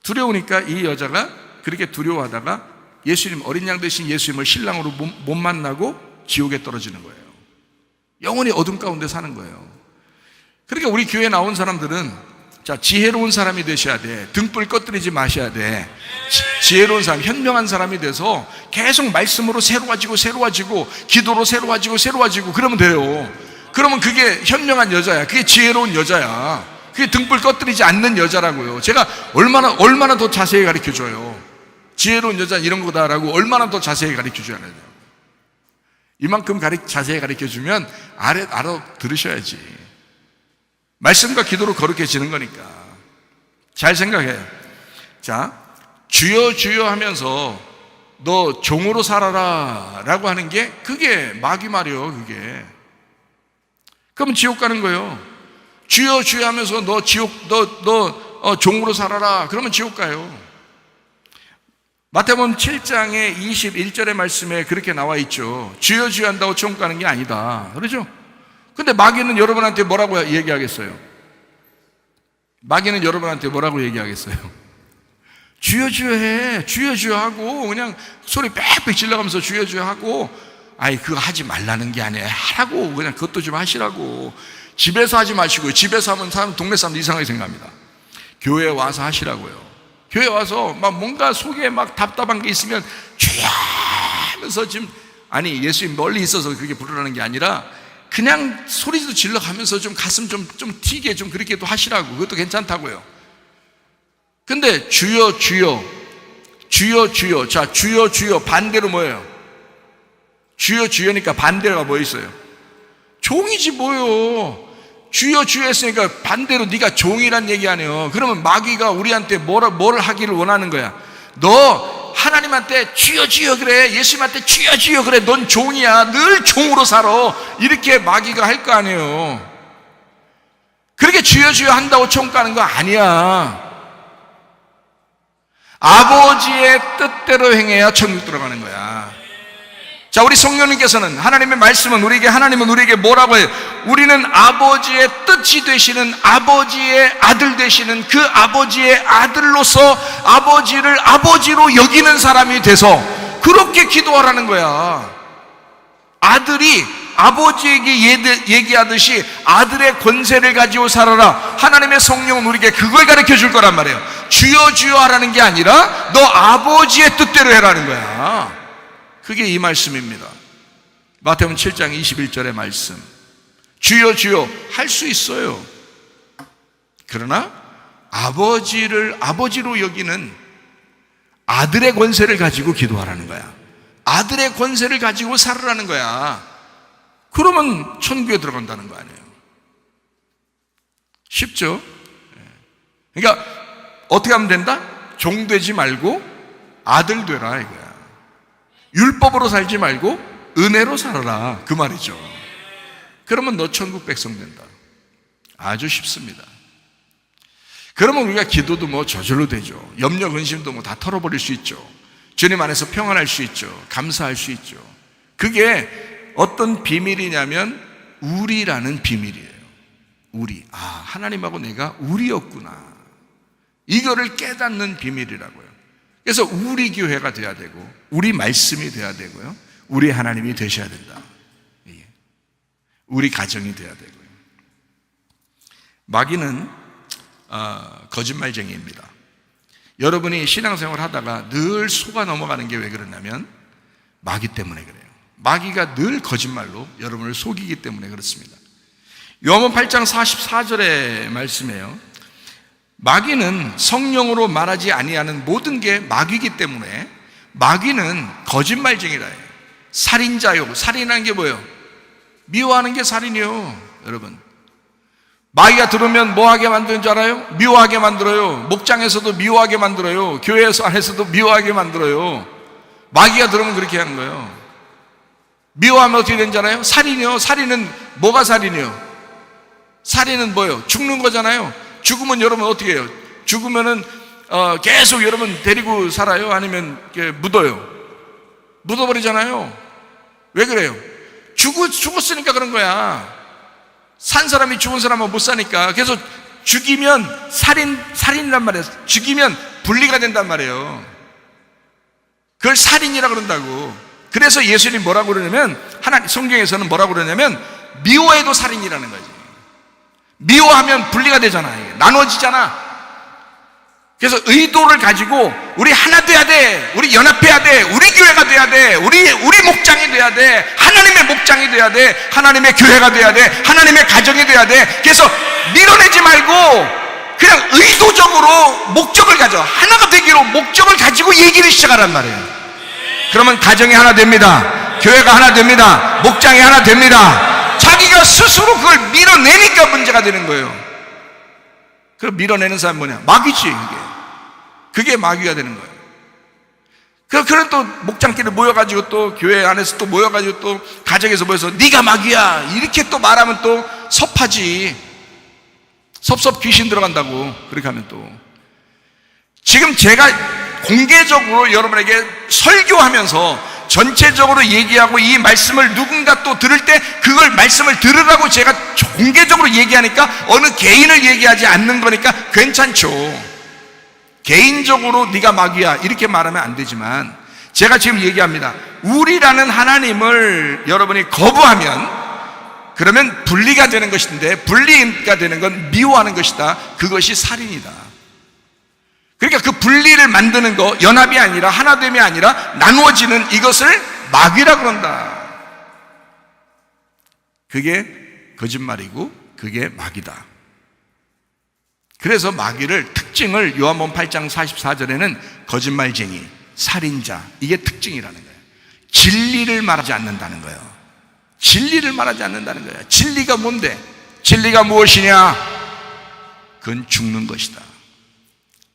A: 두려우니까 이 여자가 그렇게 두려워하다가 예수님, 어린 양 되신 예수님을 신랑으로 못 만나고 지옥에 떨어지는 거예요. 영원히 어둠 가운데 사는 거예요. 그러니까 우리 교회에 나온 사람들은, 자, 지혜로운 사람이 되셔야 돼. 등불 꺼뜨리지 마셔야 돼. 지혜로운 사람, 현명한 사람이 돼서 계속 말씀으로 새로워지고 기도로 새로워지고 그러면 돼요. 그러면 그게 현명한 여자야. 그게 지혜로운 여자야. 그게 등불 꺼뜨리지 않는 여자라고요. 제가 얼마나 더 자세히 가르쳐줘요. 지혜로운 여자는 이런 거다라고 얼마나 더 자세히 가르쳐줘야 돼요. 이만큼 자세히 가르쳐주면 알아들으셔야지. 말씀과 기도로 거룩해지는 거니까. 잘 생각해요. 자, 주여 주여 하면서 너 종으로 살아라 라고 하는 게 그게 마귀 말이요. 그게. 그러면 지옥 가는 거예요. 주여 주여 하면서 너 종으로 살아라. 그러면 지옥 가요. 마태복음 7장의 21절의 말씀에 그렇게 나와 있죠. 주여 주여 한다고 지옥 가는 게 아니다. 그러죠? 근데 마귀는 여러분한테 뭐라고 얘기하겠어요? 마귀는 여러분한테 뭐라고 얘기하겠어요? 주여 주여 해. 주여 주여 하고 그냥 소리 빽빽 질러가면서 주여 주여 하고, 아이 그거 하지 말라는 게 아니에요. 하라고. 그냥 그것도 좀 하시라고. 집에서 하지 마시고요. 집에서 하면 동네 사람들 이상하게 생각합니다. 교회에 와서 하시라고요. 교회 와서 막 뭔가 속에 막 답답한 게 있으면 주여 하면서 지금, 아니 예수님 멀리 있어서 그렇게 부르라는 게 아니라 그냥 소리도 질러가면서 좀 가슴 좀 튀게 좀 그렇게도 하시라고. 그것도 괜찮다고요. 근데 주여 주여 주여 주여, 자 주여 주여 반대로 뭐예요? 주여 주여니까 반대가 뭐 있어요? 종이지 뭐요. 주여 주여 했으니까 반대로 네가 종이란 얘기 아니에요. 그러면 마귀가 우리한테 뭘 하기를 원하는 거야. 너 하나님한테 주여 주여 그래, 예수님한테 주여 주여 그래, 넌 종이야, 늘 종으로 살아, 이렇게 마귀가 할 거 아니에요. 그렇게 주여 주여 한다고 총 가는 거 아니야. 아버지의 뜻대로 행해야 천국 들어가는 거야. 자, 우리 성령님께서는, 하나님은 우리에게 뭐라고 해요? 우리는 아버지의 뜻이 되시는, 아버지의 아들 되시는 그 아버지의 아들로서 아버지를 아버지로 여기는 사람이 돼서 그렇게 기도하라는 거야. 아들이 아버지에게 얘기하듯이 아들의 권세를 가지고 살아라. 하나님의 성령은 우리에게 그걸 가르쳐 줄 거란 말이에요. 주여 주여 하라는 게 아니라 너 아버지의 뜻대로 해라는 거야. 그게 이 말씀입니다. 마태복음 7장 21절의 말씀. 주여 주여 할 수 있어요. 그러나 아버지를 아버지로 여기는 아들의 권세를 가지고 기도하라는 거야. 아들의 권세를 가지고 살으라는 거야. 그러면 천국에 들어간다는 거 아니에요. 쉽죠? 그러니까 어떻게 하면 된다? 종 되지 말고 아들 되라 이거야. 율법으로 살지 말고 은혜로 살아라, 그 말이죠. 그러면 너 천국 백성 된다. 아주 쉽습니다. 그러면 우리가 기도도 뭐 저절로 되죠. 염려 근심도 뭐 다 털어버릴 수 있죠. 주님 안에서 평안할 수 있죠. 감사할 수 있죠. 그게 어떤 비밀이냐면 우리라는 비밀이에요. 우리. 아, 하나님하고 내가 우리였구나. 이거를 깨닫는 비밀이라고요. 그래서 우리 교회가 돼야 되고 우리 말씀이 돼야 되고요. 우리 하나님이 되셔야 된다. 우리 가정이 돼야 되고요. 마귀는 거짓말쟁이입니다. 여러분이 신앙생활 하다가 늘 속아 넘어가는 게 왜 그러냐면 마귀 때문에 그래요. 마귀가 늘 거짓말로 여러분을 속이기 때문에 그렇습니다. 요한복음 8장 44절의 말씀이에요. 마귀는 성령으로 말하지 아니하는 모든 게 마귀이기 때문에 마귀는 거짓말쟁이라 해요. 살인자요. 살인하는 게 뭐예요? 미워하는 게 살인이요. 여러분, 마귀가 들으면 뭐하게 만드는 줄 알아요? 미워하게 만들어요. 목장에서도 미워하게 만들어요. 교회에서 안에서도 미워하게 만들어요. 마귀가 들으면 그렇게 하는 거예요. 미워하면 어떻게 되는 줄 알아요? 살인이요. 살인은 뭐가 살인이요? 살인은 뭐예요? 죽는 거잖아요. 죽으면 여러분 어떻게 해요? 죽으면은 계속 여러분 데리고 살아요? 아니면 묻어요? 묻어버리잖아요. 왜 그래요? 죽었으니까 그런 거야. 산 사람이 죽은 사람은 못 사니까. 그래서 죽이면 살인이란 말이에요. 죽이면 분리가 된단 말이에요. 그걸 살인이라 그런다고. 그래서 예수님이 뭐라고 그러냐면, 성경에서는 뭐라고 그러냐면 미워해도 살인이라는 거지. 미워하면 분리가 되잖아. 나눠지잖아. 그래서 의도를 가지고 우리 하나 돼야 돼. 우리 연합해야 돼. 우리 교회가 돼야 돼. 우리 목장이 돼야 돼. 하나님의 목장이 돼야 돼. 하나님의 교회가 돼야 돼. 하나님의 가정이 돼야 돼. 그래서 밀어내지 말고 그냥 의도적으로 목적을 가져. 하나가 되기로 목적을 가지고 얘기를 시작하란 말이에요. 그러면 가정이 하나 됩니다. 교회가 하나 됩니다. 목장이 하나 됩니다. 자기가 스스로 그걸 밀어내니까 문제가 되는 거예요. 그 밀어내는 사람 뭐냐? 마귀지. 그게 마귀가 되는 거예요. 그런 또 목장끼리 모여가지고 또 교회 안에서 또 모여가지고 또 가정에서 모여서 네가 마귀야 이렇게 또 말하면 또 섭하지. 섭섭 귀신 들어간다고. 그렇게 하면 또 지금 제가 공개적으로 여러분에게 설교하면서 전체적으로 얘기하고 이 말씀을 누군가 또 들을 때 그걸 말씀을 들으라고 제가 공개적으로 얘기하니까 어느 개인을 얘기하지 않는 거니까 괜찮죠. 개인적으로 네가 마귀야 이렇게 말하면 안 되지만 제가 지금 얘기합니다. 우리라는 하나님을 여러분이 거부하면 그러면 분리가 되는 것인데 분리가 되는 건 미워하는 것이다. 그것이 살인이다. 그러니까 그 분리를 만드는 거, 연합이 아니라 하나됨이 아니라 나누어지는 이것을 마귀라 그런다. 그게 거짓말이고 그게 마귀다. 그래서 마귀를 특징을 요한복음 8장 44절에는 거짓말쟁이, 살인자 이게 특징이라는 거예요. 진리를 말하지 않는다는 거예요. 진리를 말하지 않는다는 거예요. 진리가 뭔데? 진리가 무엇이냐? 그건 죽는 것이다.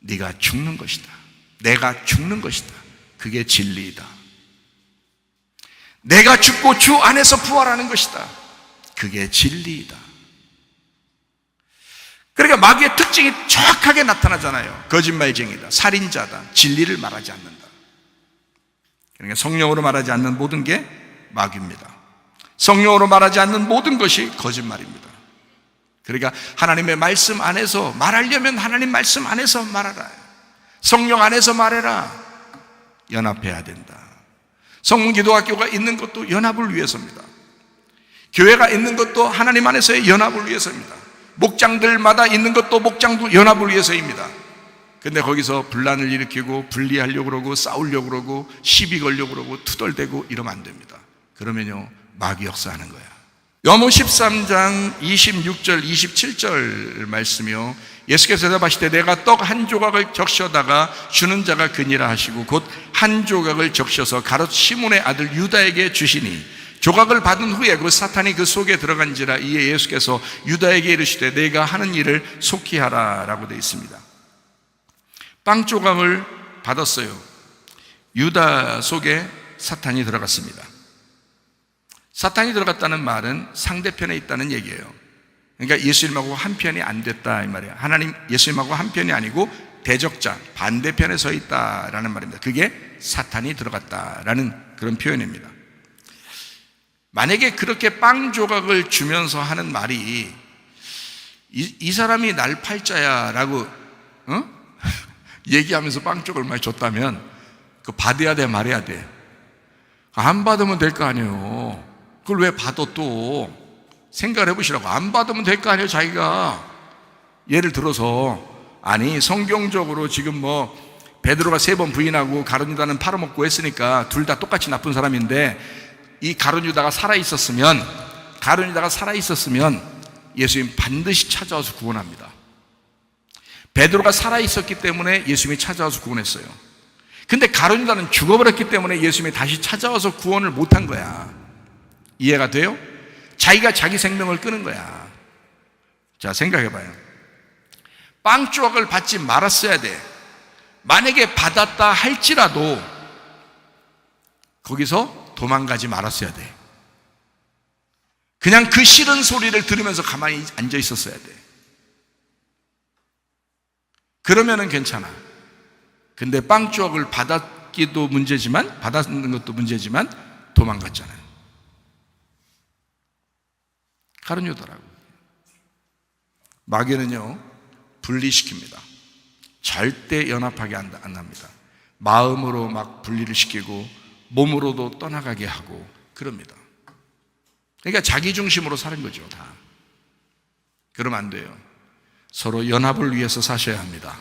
A: 네가 죽는 것이다. 내가 죽는 것이다. 그게 진리이다. 내가 죽고 주 안에서 부활하는 것이다. 그게 진리이다. 그러니까 마귀의 특징이 정확하게 나타나잖아요. 거짓말쟁이다, 살인자다, 진리를 말하지 않는다. 그러니까 성령으로 말하지 않는 모든 게 마귀입니다. 성령으로 말하지 않는 모든 것이 거짓말입니다. 그러니까 하나님의 말씀 안에서 말하려면 하나님 말씀 안에서 말하라. 성령 안에서 말해라. 연합해야 된다. 성문기도학교가 있는 것도 연합을 위해서입니다. 교회가 있는 것도 하나님 안에서의 연합을 위해서입니다. 목장들마다 있는 것도 목장도 연합을 위해서입니다. 근데 거기서 분란을 일으키고 분리하려고 그러고 싸우려고 그러고 시비 걸려고 그러고 투덜대고 이러면 안 됩니다. 그러면요 마귀 역사하는 거야. 요한복음 13장 26절 27절 말씀이요. 예수께서 대답하시되 내가 떡 한 조각을 적셔다가 주는 자가 그니라 하시고 곧 한 조각을 적셔서 가롯 시몬의 아들 유다에게 주시니 조각을 받은 후에 그 사탄이 그 속에 들어간지라. 이에 예수께서 유다에게 이르시되 내가 하는 일을 속히 하라 라고 되어 있습니다. 빵 조각을 받았어요. 유다 속에 사탄이 들어갔습니다. 사탄이 들어갔다는 말은 상대편에 있다는 얘기예요. 그러니까 예수님하고 한편이 안 됐다 이 말이에요. 하나님 예수님하고 한편이 아니고 대적자 반대편에 서 있다라는 말입니다. 그게 사탄이 들어갔다라는 그런 표현입니다. 만약에 그렇게 빵 조각을 주면서 하는 말이 이 사람이 날 팔자야 라고 얘기하면서 빵 조각을 많이 줬다면 그거 받아야 돼 말해야 돼? 안 받으면 될 거 아니에요. 그걸 왜 받아 또? 생각을 해보시라고. 안 받으면 될 거 아니에요, 자기가. 예를 들어서, 아니, 성경적으로 지금 뭐 베드로가 3번 부인하고 가룟 유다는 팔아먹고 했으니까 둘 다 똑같이 나쁜 사람인데, 이 가룟 유다가 살아있었으면 예수님 반드시 찾아와서 구원합니다. 베드로가 살아있었기 때문에 예수님이 찾아와서 구원했어요. 근데 가룟 유다는 죽어버렸기 때문에 예수님이 다시 찾아와서 구원을 못한 거야. 이해가 돼요? 자기가 자기 생명을 끊은 거야. 자, 생각해봐요. 빵 조각을 받지 말았어야 돼. 만약에 받았다 할지라도 거기서 도망가지 말았어야 돼. 그냥 그 싫은 소리를 들으면서 가만히 앉아 있었어야 돼. 그러면은 괜찮아. 근데 빵 조각을 받았는 것도 문제지만 도망갔잖아요. 가룟 유다라고. 마귀는요, 분리시킵니다. 절대 연합하게 안 합니다. 마음으로 막 분리를 시키고 몸으로도 떠나가게 하고 그럽니다. 그러니까 자기 중심으로 사는 거죠, 다. 그러면 안 돼요. 서로 연합을 위해서 사셔야 합니다.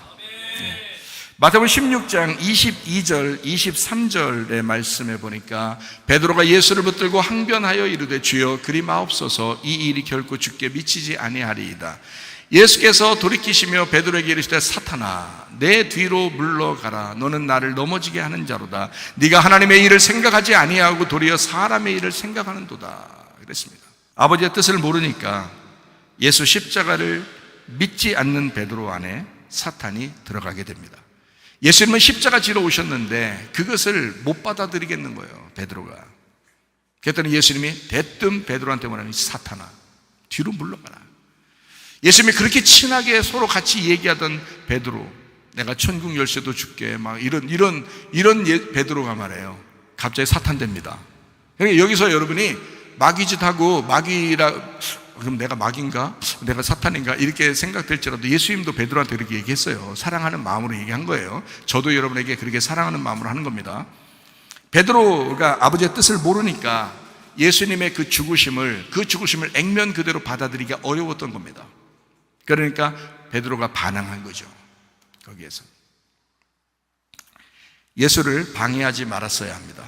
A: 네. 마태복음 16장 22절, 23절의 말씀에 보니까 베드로가 예수를 붙들고 항변하여 이르되 주여 그리 마옵소서 이 일이 결코 주께 미치지 아니하리이다. 예수께서 돌이키시며 베드로에게 이르시되 사탄아 내 뒤로 물러가라. 너는 나를 넘어지게 하는 자로다. 네가 하나님의 일을 생각하지 아니하고 도리어 사람의 일을 생각하는도다. 그랬습니다. 아버지의 뜻을 모르니까 예수 십자가를 믿지 않는 베드로 안에 사탄이 들어가게 됩니다. 예수님은 십자가 지러 오셨는데 그것을 못 받아들이겠는 거예요, 베드로가. 그랬더니 예수님이 대뜸 베드로한테 뭐라니, 사탄아 뒤로 물러가라. 예수님이 그렇게 친하게 서로 같이 얘기하던 베드로, 내가 천국 열쇠도 줄게, 막 이런 베드로가 말해요. 갑자기 사탄 됩니다. 그러니까 여기서 여러분이 마귀짓하고 그럼 내가 마귀인가? 내가 사탄인가? 이렇게 생각될지라도 예수님도 베드로한테 그렇게 얘기했어요. 사랑하는 마음으로 얘기한 거예요. 저도 여러분에게 그렇게 사랑하는 마음으로 하는 겁니다. 베드로가 아버지의 뜻을 모르니까 예수님의 그 죽으심을 액면 그대로 받아들이기가 어려웠던 겁니다. 그러니까 베드로가 반항한 거죠. 거기에서 예수를 방해하지 말았어야 합니다.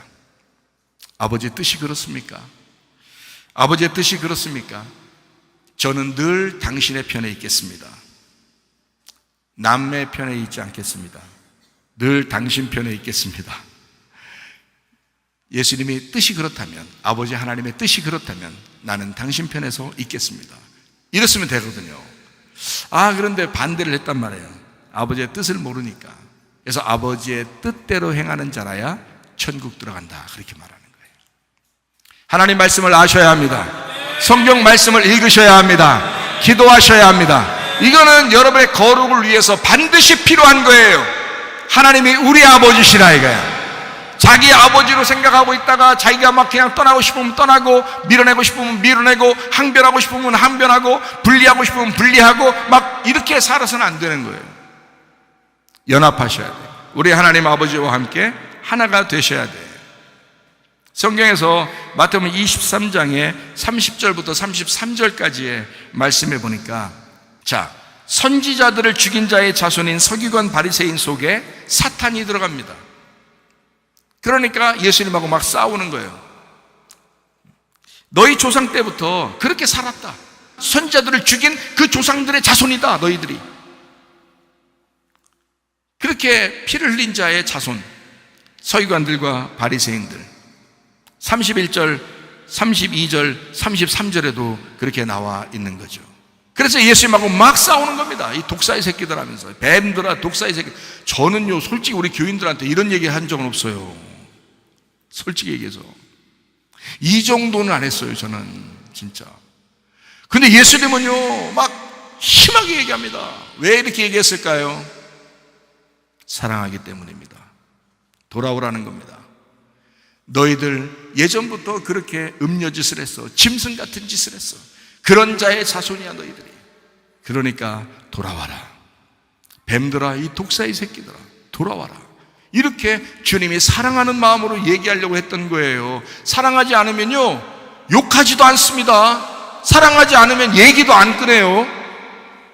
A: 아버지의 뜻이 그렇습니까? 아버지의 뜻이 그렇습니까? 저는 늘 당신의 편에 있겠습니다. 남의 편에 있지 않겠습니다. 늘 당신 편에 있겠습니다. 예수님이 뜻이 그렇다면, 아버지 하나님의 뜻이 그렇다면 나는 당신 편에서 있겠습니다. 이랬으면 되거든요. 그런데 반대를 했단 말이에요. 아버지의 뜻을 모르니까. 그래서 아버지의 뜻대로 행하는 자라야 천국 들어간다, 그렇게 말하는 거예요. 하나님 말씀을 아셔야 합니다. 성경 말씀을 읽으셔야 합니다. 기도하셔야 합니다. 이거는 여러분의 거룩을 위해서 반드시 필요한 거예요. 하나님이 우리 아버지시라 이거야. 자기 아버지로 생각하고 있다가 자기가 막 그냥 떠나고 싶으면 떠나고, 밀어내고 싶으면 밀어내고, 항변하고 싶으면 항변하고, 분리하고 싶으면 분리하고, 막 이렇게 살아서는 안 되는 거예요. 연합하셔야 돼요. 우리 하나님 아버지와 함께 하나가 되셔야 돼요. 성경에서 마태복음 23장에 30절부터 33절까지의 말씀에 보니까, 자, 선지자들을 죽인 자의 자손인 서기관 바리새인 속에 사탄이 들어갑니다. 그러니까 예수님하고 막 싸우는 거예요. 너희 조상 때부터 그렇게 살았다. 선지자들을 죽인 그 조상들의 자손이다, 너희들이. 그렇게 피를 흘린 자의 자손, 서기관들과 바리새인들. 31절, 32절, 33절에도 그렇게 나와 있는 거죠. 그래서 예수님하고 막 싸우는 겁니다. 이 독사의 새끼들 하면서. 뱀들아, 독사의 새끼. 저는요, 솔직히 우리 교인들한테 이런 얘기 한 적은 없어요. 솔직히 얘기해서. 이 정도는 안 했어요, 저는. 진짜. 근데 예수님은요, 막 심하게 얘기합니다. 왜 이렇게 얘기했을까요? 사랑하기 때문입니다. 돌아오라는 겁니다. 너희들 예전부터 그렇게 음녀짓을 했어. 짐승 같은 짓을 했어. 그런 자의 자손이야, 너희들이. 그러니까 돌아와라. 뱀들아, 이 독사의 새끼들아, 돌아와라. 이렇게 주님이 사랑하는 마음으로 얘기하려고 했던 거예요. 사랑하지 않으면요, 욕하지도 않습니다. 사랑하지 않으면 얘기도 안 꺼내요.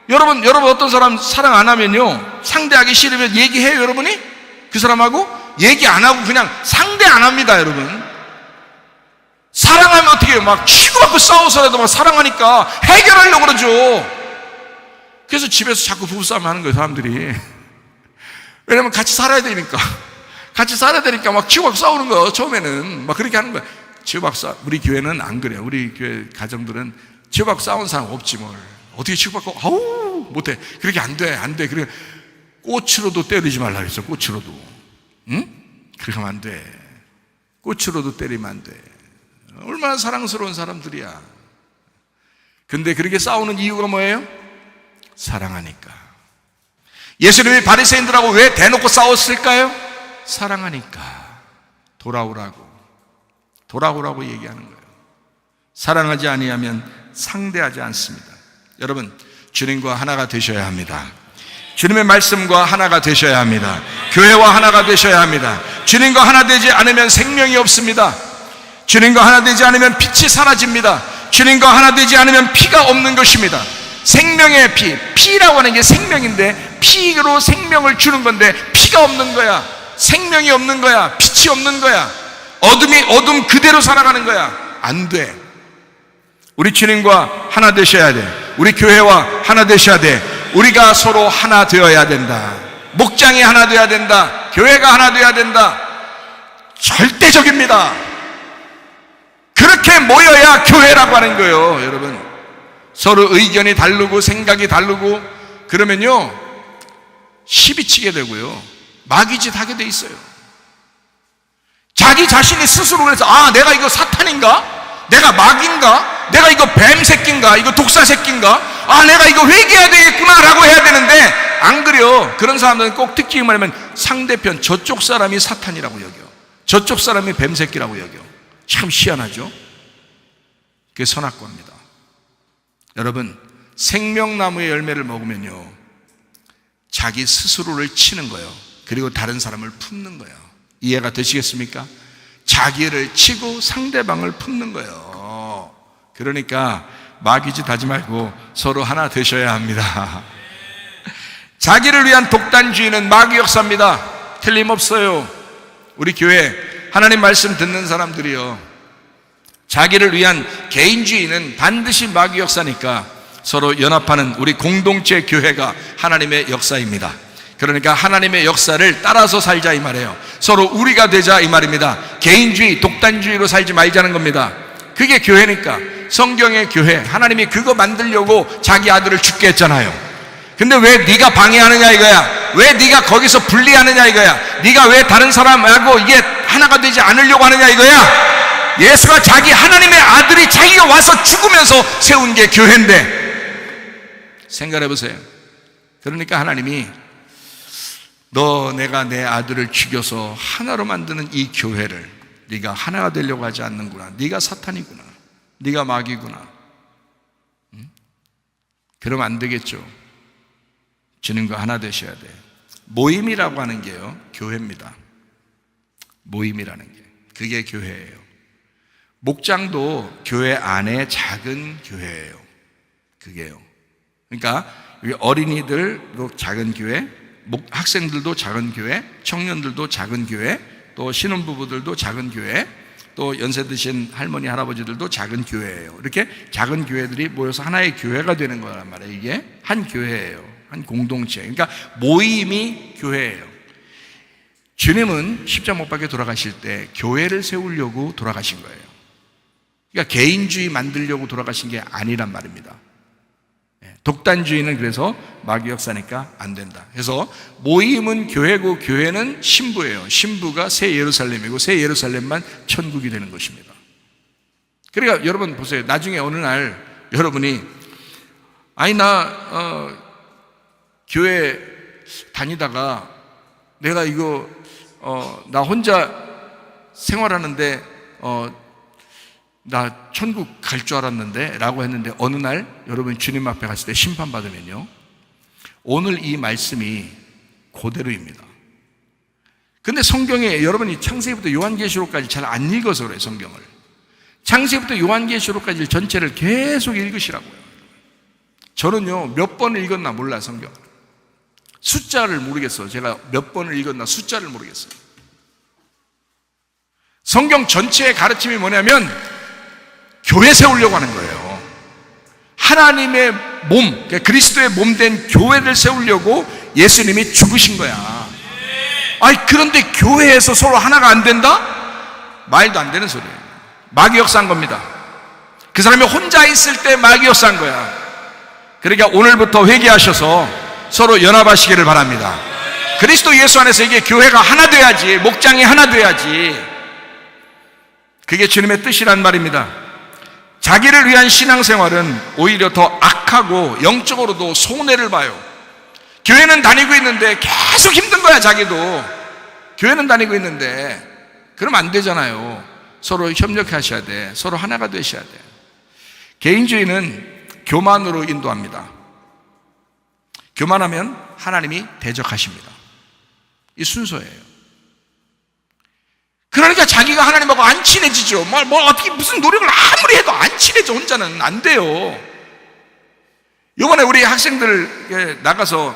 A: 여러분 어떤 사람 사랑 안 하면요, 상대하기 싫으면 얘기해요, 여러분이? 그 사람하고? 얘기 안 하고 그냥 상대 안 합니다, 여러분. 사랑하면 어떻게 해요? 막 치고받고 싸워서라도 막 사랑하니까 해결하려고 그러죠. 그래서 집에서 자꾸 부부싸움 하는 거예요, 사람들이. 왜냐면 같이 살아야 되니까. 같이 살아야 되니까 막 치고받고 싸우는 거예요, 처음에는. 막 그렇게 하는 거예요. 치고받고 우리 교회는 안 그래요. 우리 교회 가정들은 치고받고 싸운 사람 없지 뭘. 어떻게 치고받고, 아우, 못해. 그렇게 안 돼. 그래. 꽃으로도 때리지 말라 그랬어, 꽃으로도. 응? 그렇게 하면 안 돼. 꽃으로도 때리면 안 돼. 얼마나 사랑스러운 사람들이야. 근데 그렇게 싸우는 이유가 뭐예요? 사랑하니까. 예수님이 바리새인들하고 왜 대놓고 싸웠을까요? 사랑하니까. 돌아오라고 얘기하는 거예요. 사랑하지 아니하면 상대하지 않습니다. 여러분, 주님과 하나가 되셔야 합니다. 주님의 말씀과 하나가 되셔야 합니다. 교회와 하나가 되셔야 합니다. 주님과 하나 되지 않으면 생명이 없습니다. 주님과 하나 되지 않으면 빛이 사라집니다. 주님과 하나 되지 않으면 피가 없는 것입니다. 생명의 피라고 하는 게 생명인데, 피로 생명을 주는 건데 피가 없는 거야. 생명이 없는 거야. 빛이 없는 거야. 어둠 그대로 살아가는 거야. 안 돼. 우리 주님과 하나 되셔야 돼. 우리 교회와 하나 되셔야 돼. 우리가 서로 하나 되어야 된다. 목장이 하나 되어야 된다. 교회가 하나 되어야 된다. 절대적입니다. 그렇게 모여야 교회라고 하는 거예요, 여러분. 서로 의견이 다르고 생각이 다르고 그러면요, 시비치게 되고요, 마귀짓 하게 돼 있어요. 자기 자신이 스스로 그래서, 내가 이거 사탄인가? 내가 마귀인가? 내가 이거 뱀 새끼인가? 이거 독사 새끼인가? 내가 이거 회개해야 되겠구나 라고 해야 되는데 안 그래요. 그런 사람들은 꼭 특징이 뭐냐면 상대편 저쪽 사람이 사탄이라고 여겨, 저쪽 사람이 뱀 새끼라고 여겨. 참 희한하죠. 그게 선악과입니다. 여러분, 생명나무의 열매를 먹으면요, 자기 스스로를 치는 거예요. 그리고 다른 사람을 품는 거예요. 이해가 되시겠습니까? 자기를 치고 상대방을 품는 거예요. 그러니까 마귀짓 하지 말고 서로 하나 되셔야 합니다. 자기를 위한 독단주의는 마귀 역사입니다. 틀림없어요. 우리 교회 하나님 말씀 듣는 사람들이요, 자기를 위한 개인주의는 반드시 마귀 역사니까 서로 연합하는 우리 공동체 교회가 하나님의 역사입니다. 그러니까 하나님의 역사를 따라서 살자 이 말이에요. 서로 우리가 되자 이 말입니다. 개인주의, 독단주의로 살지 말자는 겁니다. 그게 교회니까. 성경의 교회, 하나님이 그거 만들려고 자기 아들을 죽게 했잖아요. 근데 왜 네가 방해하느냐 이거야. 왜 네가 거기서 분리하느냐 이거야. 네가 왜 다른 사람하고 이게 하나가 되지 않으려고 하느냐 이거야. 예수가 자기 하나님의 아들이 자기가 와서 죽으면서 세운 게 교회인데, 생각해 보세요. 그러니까 하나님이 내가 내 아들을 죽여서 하나로 만드는 이 교회를 네가 하나가 되려고 하지 않는구나. 네가 사탄이구나. 네가 마귀구나. 그러면 안 되겠죠. 주님과 하나 되셔야 돼. 모임이라고 하는 게요, 교회입니다. 모임이라는 게, 그게 교회예요. 목장도 교회 안에 작은 교회예요. 그게요. 그러니까 어린이들도 작은 교회, 학생들도 작은 교회, 청년들도 작은 교회, 또 신혼부부들도 작은 교회, 또 연세 드신 할머니 할아버지들도 작은 교회예요. 이렇게 작은 교회들이 모여서 하나의 교회가 되는 거란 말이에요. 이게 한 교회예요. 한 공동체. 그러니까 모임이 교회예요. 주님은 십자가 못 박혀 돌아가실 때 교회를 세우려고 돌아가신 거예요. 그러니까 개인주의 만들려고 돌아가신 게 아니란 말입니다. 독단주의는 그래서 마귀 역사니까 안 된다. 그래서 모임은 교회고 교회는 신부예요. 신부가 새 예루살렘이고 새 예루살렘만 천국이 되는 것입니다. 그러니까 여러분 보세요. 나중에 어느 날 여러분이 교회 다니다가 내가 이거 나 혼자 생활하는데 나 천국 갈 줄 알았는데 라고 했는데 어느 날 여러분이 주님 앞에 갔을 때 심판받으면요, 오늘 이 말씀이 그대로입니다. 근데 성경에 여러분이 창세기부터 요한계시록까지 잘 안 읽어서 그래요. 성경을 창세기부터 요한계시록까지 전체를 계속 읽으시라고요. 저는요, 몇 번을 읽었나 몰라요, 성경. 숫자를 모르겠어요. 제가 몇 번을 읽었나 숫자를 모르겠어요. 성경 전체의 가르침이 뭐냐면 교회 세우려고 하는 거예요. 하나님의 몸, 그러니까 그리스도의 몸 된 교회를 세우려고 예수님이 죽으신 거야. 아니, 그런데 교회에서 서로 하나가 안 된다? 말도 안 되는 소리예요. 마귀 역사한 겁니다. 그 사람이 혼자 있을 때 마귀 역사한 거야. 그러니까 오늘부터 회개하셔서 서로 연합하시기를 바랍니다. 그리스도 예수 안에서 이게 교회가 하나 돼야지, 목장이 하나 돼야지. 그게 주님의 뜻이란 말입니다. 자기를 위한 신앙생활은 오히려 더 악하고 영적으로도 손해를 봐요. 교회는 다니고 있는데 계속 힘든 거야. 자기도 교회는 다니고 있는데 그러면 안 되잖아요. 서로 협력하셔야 돼. 서로 하나가 되셔야 돼. 개인주의는 교만으로 인도합니다. 교만하면 하나님이 대적하십니다. 이 순서예요. 그러니까 자기가 하나님하고 안 친해지죠. 어떻게 무슨 노력을 아무리 해도 안 친해져. 혼자는 안 돼요. 이번에 우리 학생들 나가서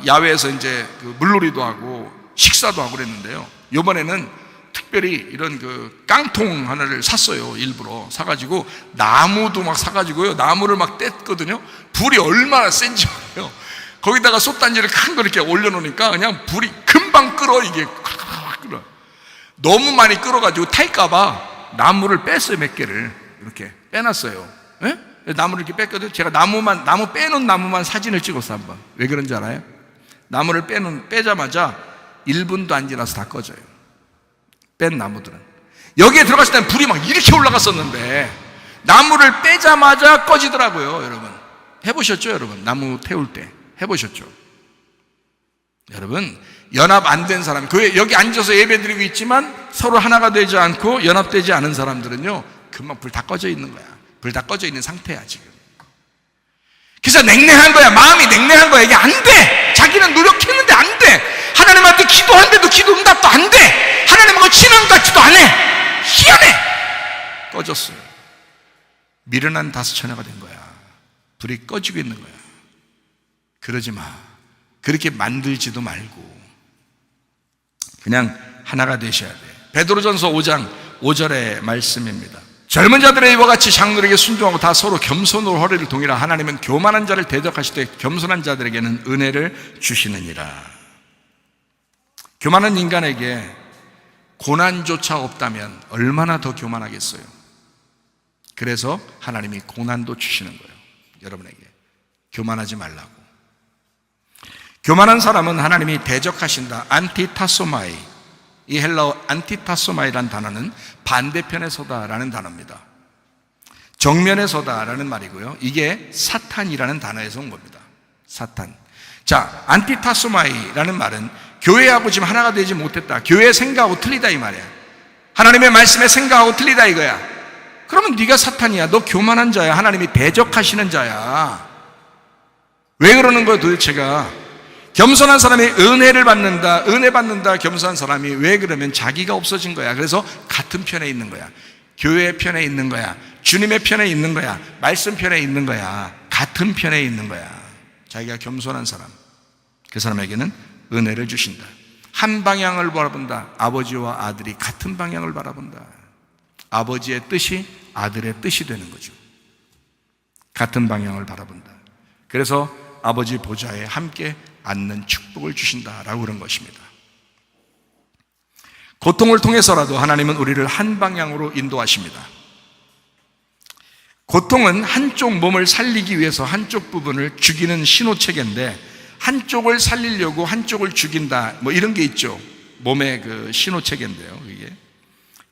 A: 야외에서 이제 물놀이도 하고 식사도 하고 그랬는데요. 이번에는 특별히 이런 깡통 하나를 샀어요. 일부러 사가지고 나무도 막 사가지고요. 나무를 막 뗐거든요. 불이 얼마나 센지 몰라요. 거기다가 솥단지를 큰 거 이렇게 올려놓으니까 그냥 불이 금방 끓어. 이게 끓어. 너무 많이 끓어가지고 탈까봐 나무를 뺐어요. 몇 개를 이렇게 빼놨어요. 에? 나무를 이렇게 뺐거든요. 제가 나무 빼놓은 나무만 사진을 찍었어 한번. 왜 그런지 알아요? 나무를 빼자마자 1분도 안 지나서 다 꺼져요. 뺀 나무들은. 여기에 들어갔을 때는 불이 막 이렇게 올라갔었는데 나무를 빼자마자 꺼지더라고요. 여러분 해보셨죠? 여러분 나무 태울 때 해보셨죠? 여러분 연합 안 된 사람, 교회 여기 앉아서 예배 드리고 있지만 서로 하나가 되지 않고 연합되지 않은 사람들은요 금방 불 다 꺼져 있는 거야. 불 다 꺼져 있는 상태야 지금. 그래서 냉랭한 거야. 마음이 냉랭한 거야. 이게 안 돼. 자기는 노력했는데 안 돼. 하나님한테 기도하는데도 기도 응답도 안 돼. 하나님하고 친한 같지도 안 해. 희한해. 꺼졌어요. 미련한 다스처녀가 된 거야. 불이 꺼지고 있는 거야. 그러지 마. 그렇게 만들지도 말고 그냥 하나가 되셔야 돼. 베드로전서 5장 5절의 말씀입니다. 젊은 자들의 이와 같이 장로에게 순종하고 다 서로 겸손으로 허리를 동이라. 하나님은 교만한 자를 대적하시되 겸손한 자들에게는 은혜를 주시느니라. 교만한 인간에게 고난조차 없다면 얼마나 더 교만하겠어요. 그래서 하나님이 고난도 주시는 거예요. 여러분에게 교만하지 말라고. 교만한 사람은 하나님이 대적하신다. 안티타소마이. 이 헬라어 안티타소마이라는 단어는 반대편에 서다라는 단어입니다. 정면에 서다라는 말이고요. 이게 사탄이라는 단어에서 온 겁니다. 사탄. 자, 안티타소마이라는 말은 교회하고 지금 하나가 되지 못했다. 교회의 생각하고 틀리다 이 말이야. 하나님의 말씀에 생각하고 틀리다 이거야. 그러면 네가 사탄이야. 너 교만한 자야. 하나님이 대적하시는 자야. 왜 그러는 거야 도대체가? 겸손한 사람이 은혜를 받는다. 은혜 받는다. 겸손한 사람이 왜 그러면 자기가 없어진 거야. 그래서 같은 편에 있는 거야. 교회 편에 있는 거야. 주님의 편에 있는 거야. 말씀 편에 있는 거야. 같은 편에 있는 거야. 자기가 겸손한 사람, 그 사람에게는 은혜를 주신다. 한 방향을 바라본다. 아버지와 아들이 같은 방향을 바라본다. 아버지의 뜻이 아들의 뜻이 되는 거죠. 같은 방향을 바라본다. 그래서 아버지 보좌에 함께 앉는 축복을 주신다라고 그런 것입니다. 고통을 통해서라도 하나님은 우리를 한 방향으로 인도하십니다. 고통은 한쪽 몸을 살리기 위해서 한쪽 부분을 죽이는 신호체계인데, 한쪽을 살리려고 한쪽을 죽인다 뭐 이런 게 있죠. 몸의 그 신호체계인데요. 이게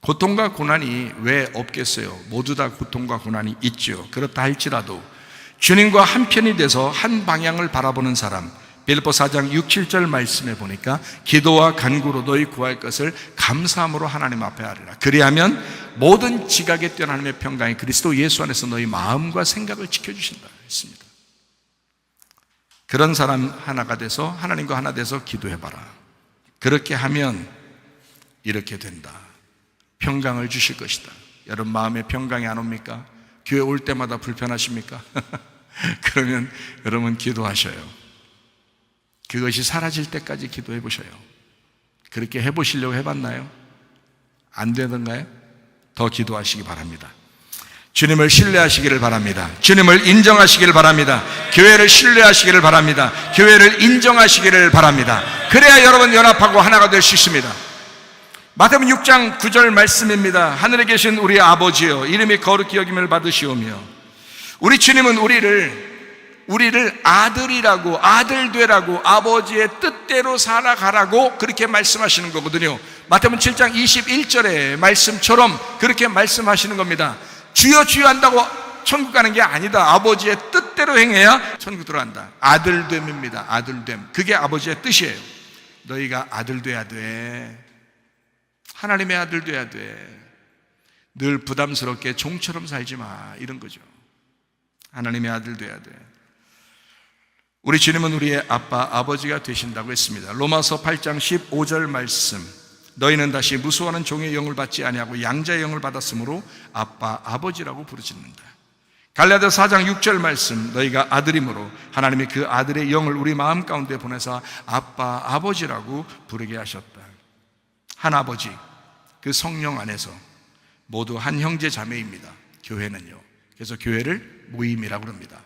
A: 고통과 고난이 왜 없겠어요? 모두 다 고통과 고난이 있죠. 그렇다 할지라도 주님과 한편이 돼서 한 방향을 바라보는 사람, 빌립보 4장 6, 7절 말씀에 보니까 기도와 간구로 너희 구할 것을 감사함으로 하나님 앞에 하리라. 그리하면 모든 지각에 뛰어난 하나님의 평강이 그리스도 예수 안에서 너희 마음과 생각을 지켜주신다 했습니다. 그런 사람 하나가 돼서 하나님과 하나 돼서 기도해봐라. 그렇게 하면 이렇게 된다. 평강을 주실 것이다. 여러분 마음에 평강이 안 옵니까? 교회 올 때마다 불편하십니까? 그러면 여러분 기도하셔요. 그것이 사라질 때까지 기도해 보셔요. 그렇게 해보시려고 해봤나요? 안 되던가요? 더 기도하시기 바랍니다. 주님을 신뢰하시기를 바랍니다. 주님을 인정하시기를 바랍니다. 교회를 신뢰하시기를 바랍니다. 교회를 인정하시기를 바랍니다. 그래야 여러분 연합하고 하나가 될 수 있습니다. 마태복음 6장 9절 말씀입니다. 하늘에 계신 우리 아버지여, 이름이 거룩히 여김을 받으시오며, 우리 주님은 우리를 아들이라고, 아들 되라고, 아버지의 뜻대로 살아가라고 그렇게 말씀하시는 거거든요. 마태복음 7장 21절의 말씀처럼 그렇게 말씀하시는 겁니다. 주여 주여 한다고 천국 가는 게 아니다. 아버지의 뜻대로 행해야 천국 들어간다. 아들됨입니다. 아들됨. 그게 아버지의 뜻이에요. 너희가 아들 돼야 돼. 하나님의 아들 돼야 돼. 늘 부담스럽게 종처럼 살지 마. 이런 거죠. 하나님의 아들 돼야 돼. 우리 주님은 우리의 아빠, 아버지가 되신다고 했습니다. 로마서 8장 15절 말씀. 너희는 다시 무수하는 종의 영을 받지 아니하고 양자의 영을 받았으므로 아빠, 아버지라고 부르짖는다. 갈라디아서 4장 6절 말씀. 너희가 아들이므로 하나님이 그 아들의 영을 우리 마음 가운데 보내사 아빠, 아버지라고 부르게 하셨다. 한 아버지, 그 성령 안에서 모두 한 형제 자매입니다. 교회는요. 그래서 교회를 모임이라고 합니다.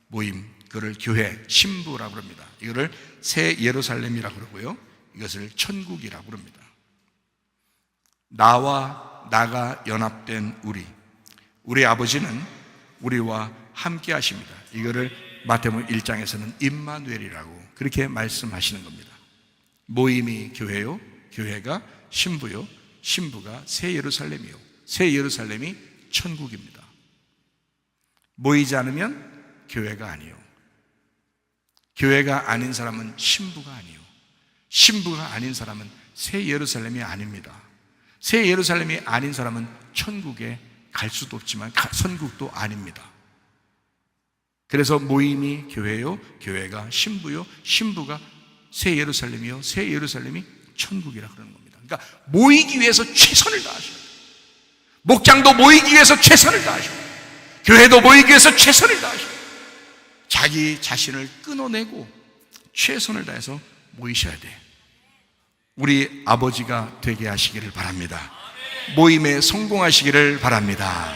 A: 모임, 그를 교회, 신부라고 합니다. 이거를 새 예루살렘이라고 그러고요. 이것을 천국이라고 합니다. 나와 나가 연합된 우리 아버지는 우리와 함께 하십니다. 이거를 마태복음 1장에서는 임마누엘이라고 그렇게 말씀하시는 겁니다. 모임이 교회요, 교회가 신부요, 신부가 새 예루살렘이요, 새 예루살렘이 천국입니다. 모이지 않으면 교회가 아니요, 교회가 아닌 사람은 신부가 아니요, 신부가 아닌 사람은 새 예루살렘이 아닙니다. 새 예루살렘이 아닌 사람은 천국에 갈 수도 없지만 천국도 아닙니다. 그래서 모임이 교회요, 교회가 신부요, 신부가 새 예루살렘이요, 새 예루살렘이 천국이라 그러는 겁니다. 그러니까 모이기 위해서 최선을 다하셔야 돼요. 목장도 모이기 위해서 최선을 다하셔야 돼요. 교회도 모이기 위해서 최선을 다하셔야 돼요. 자기 자신을 끊어내고 최선을 다해서 모이셔야 돼요. 우리 아버지가 되게 하시기를 바랍니다. 모임에 성공하시기를 바랍니다.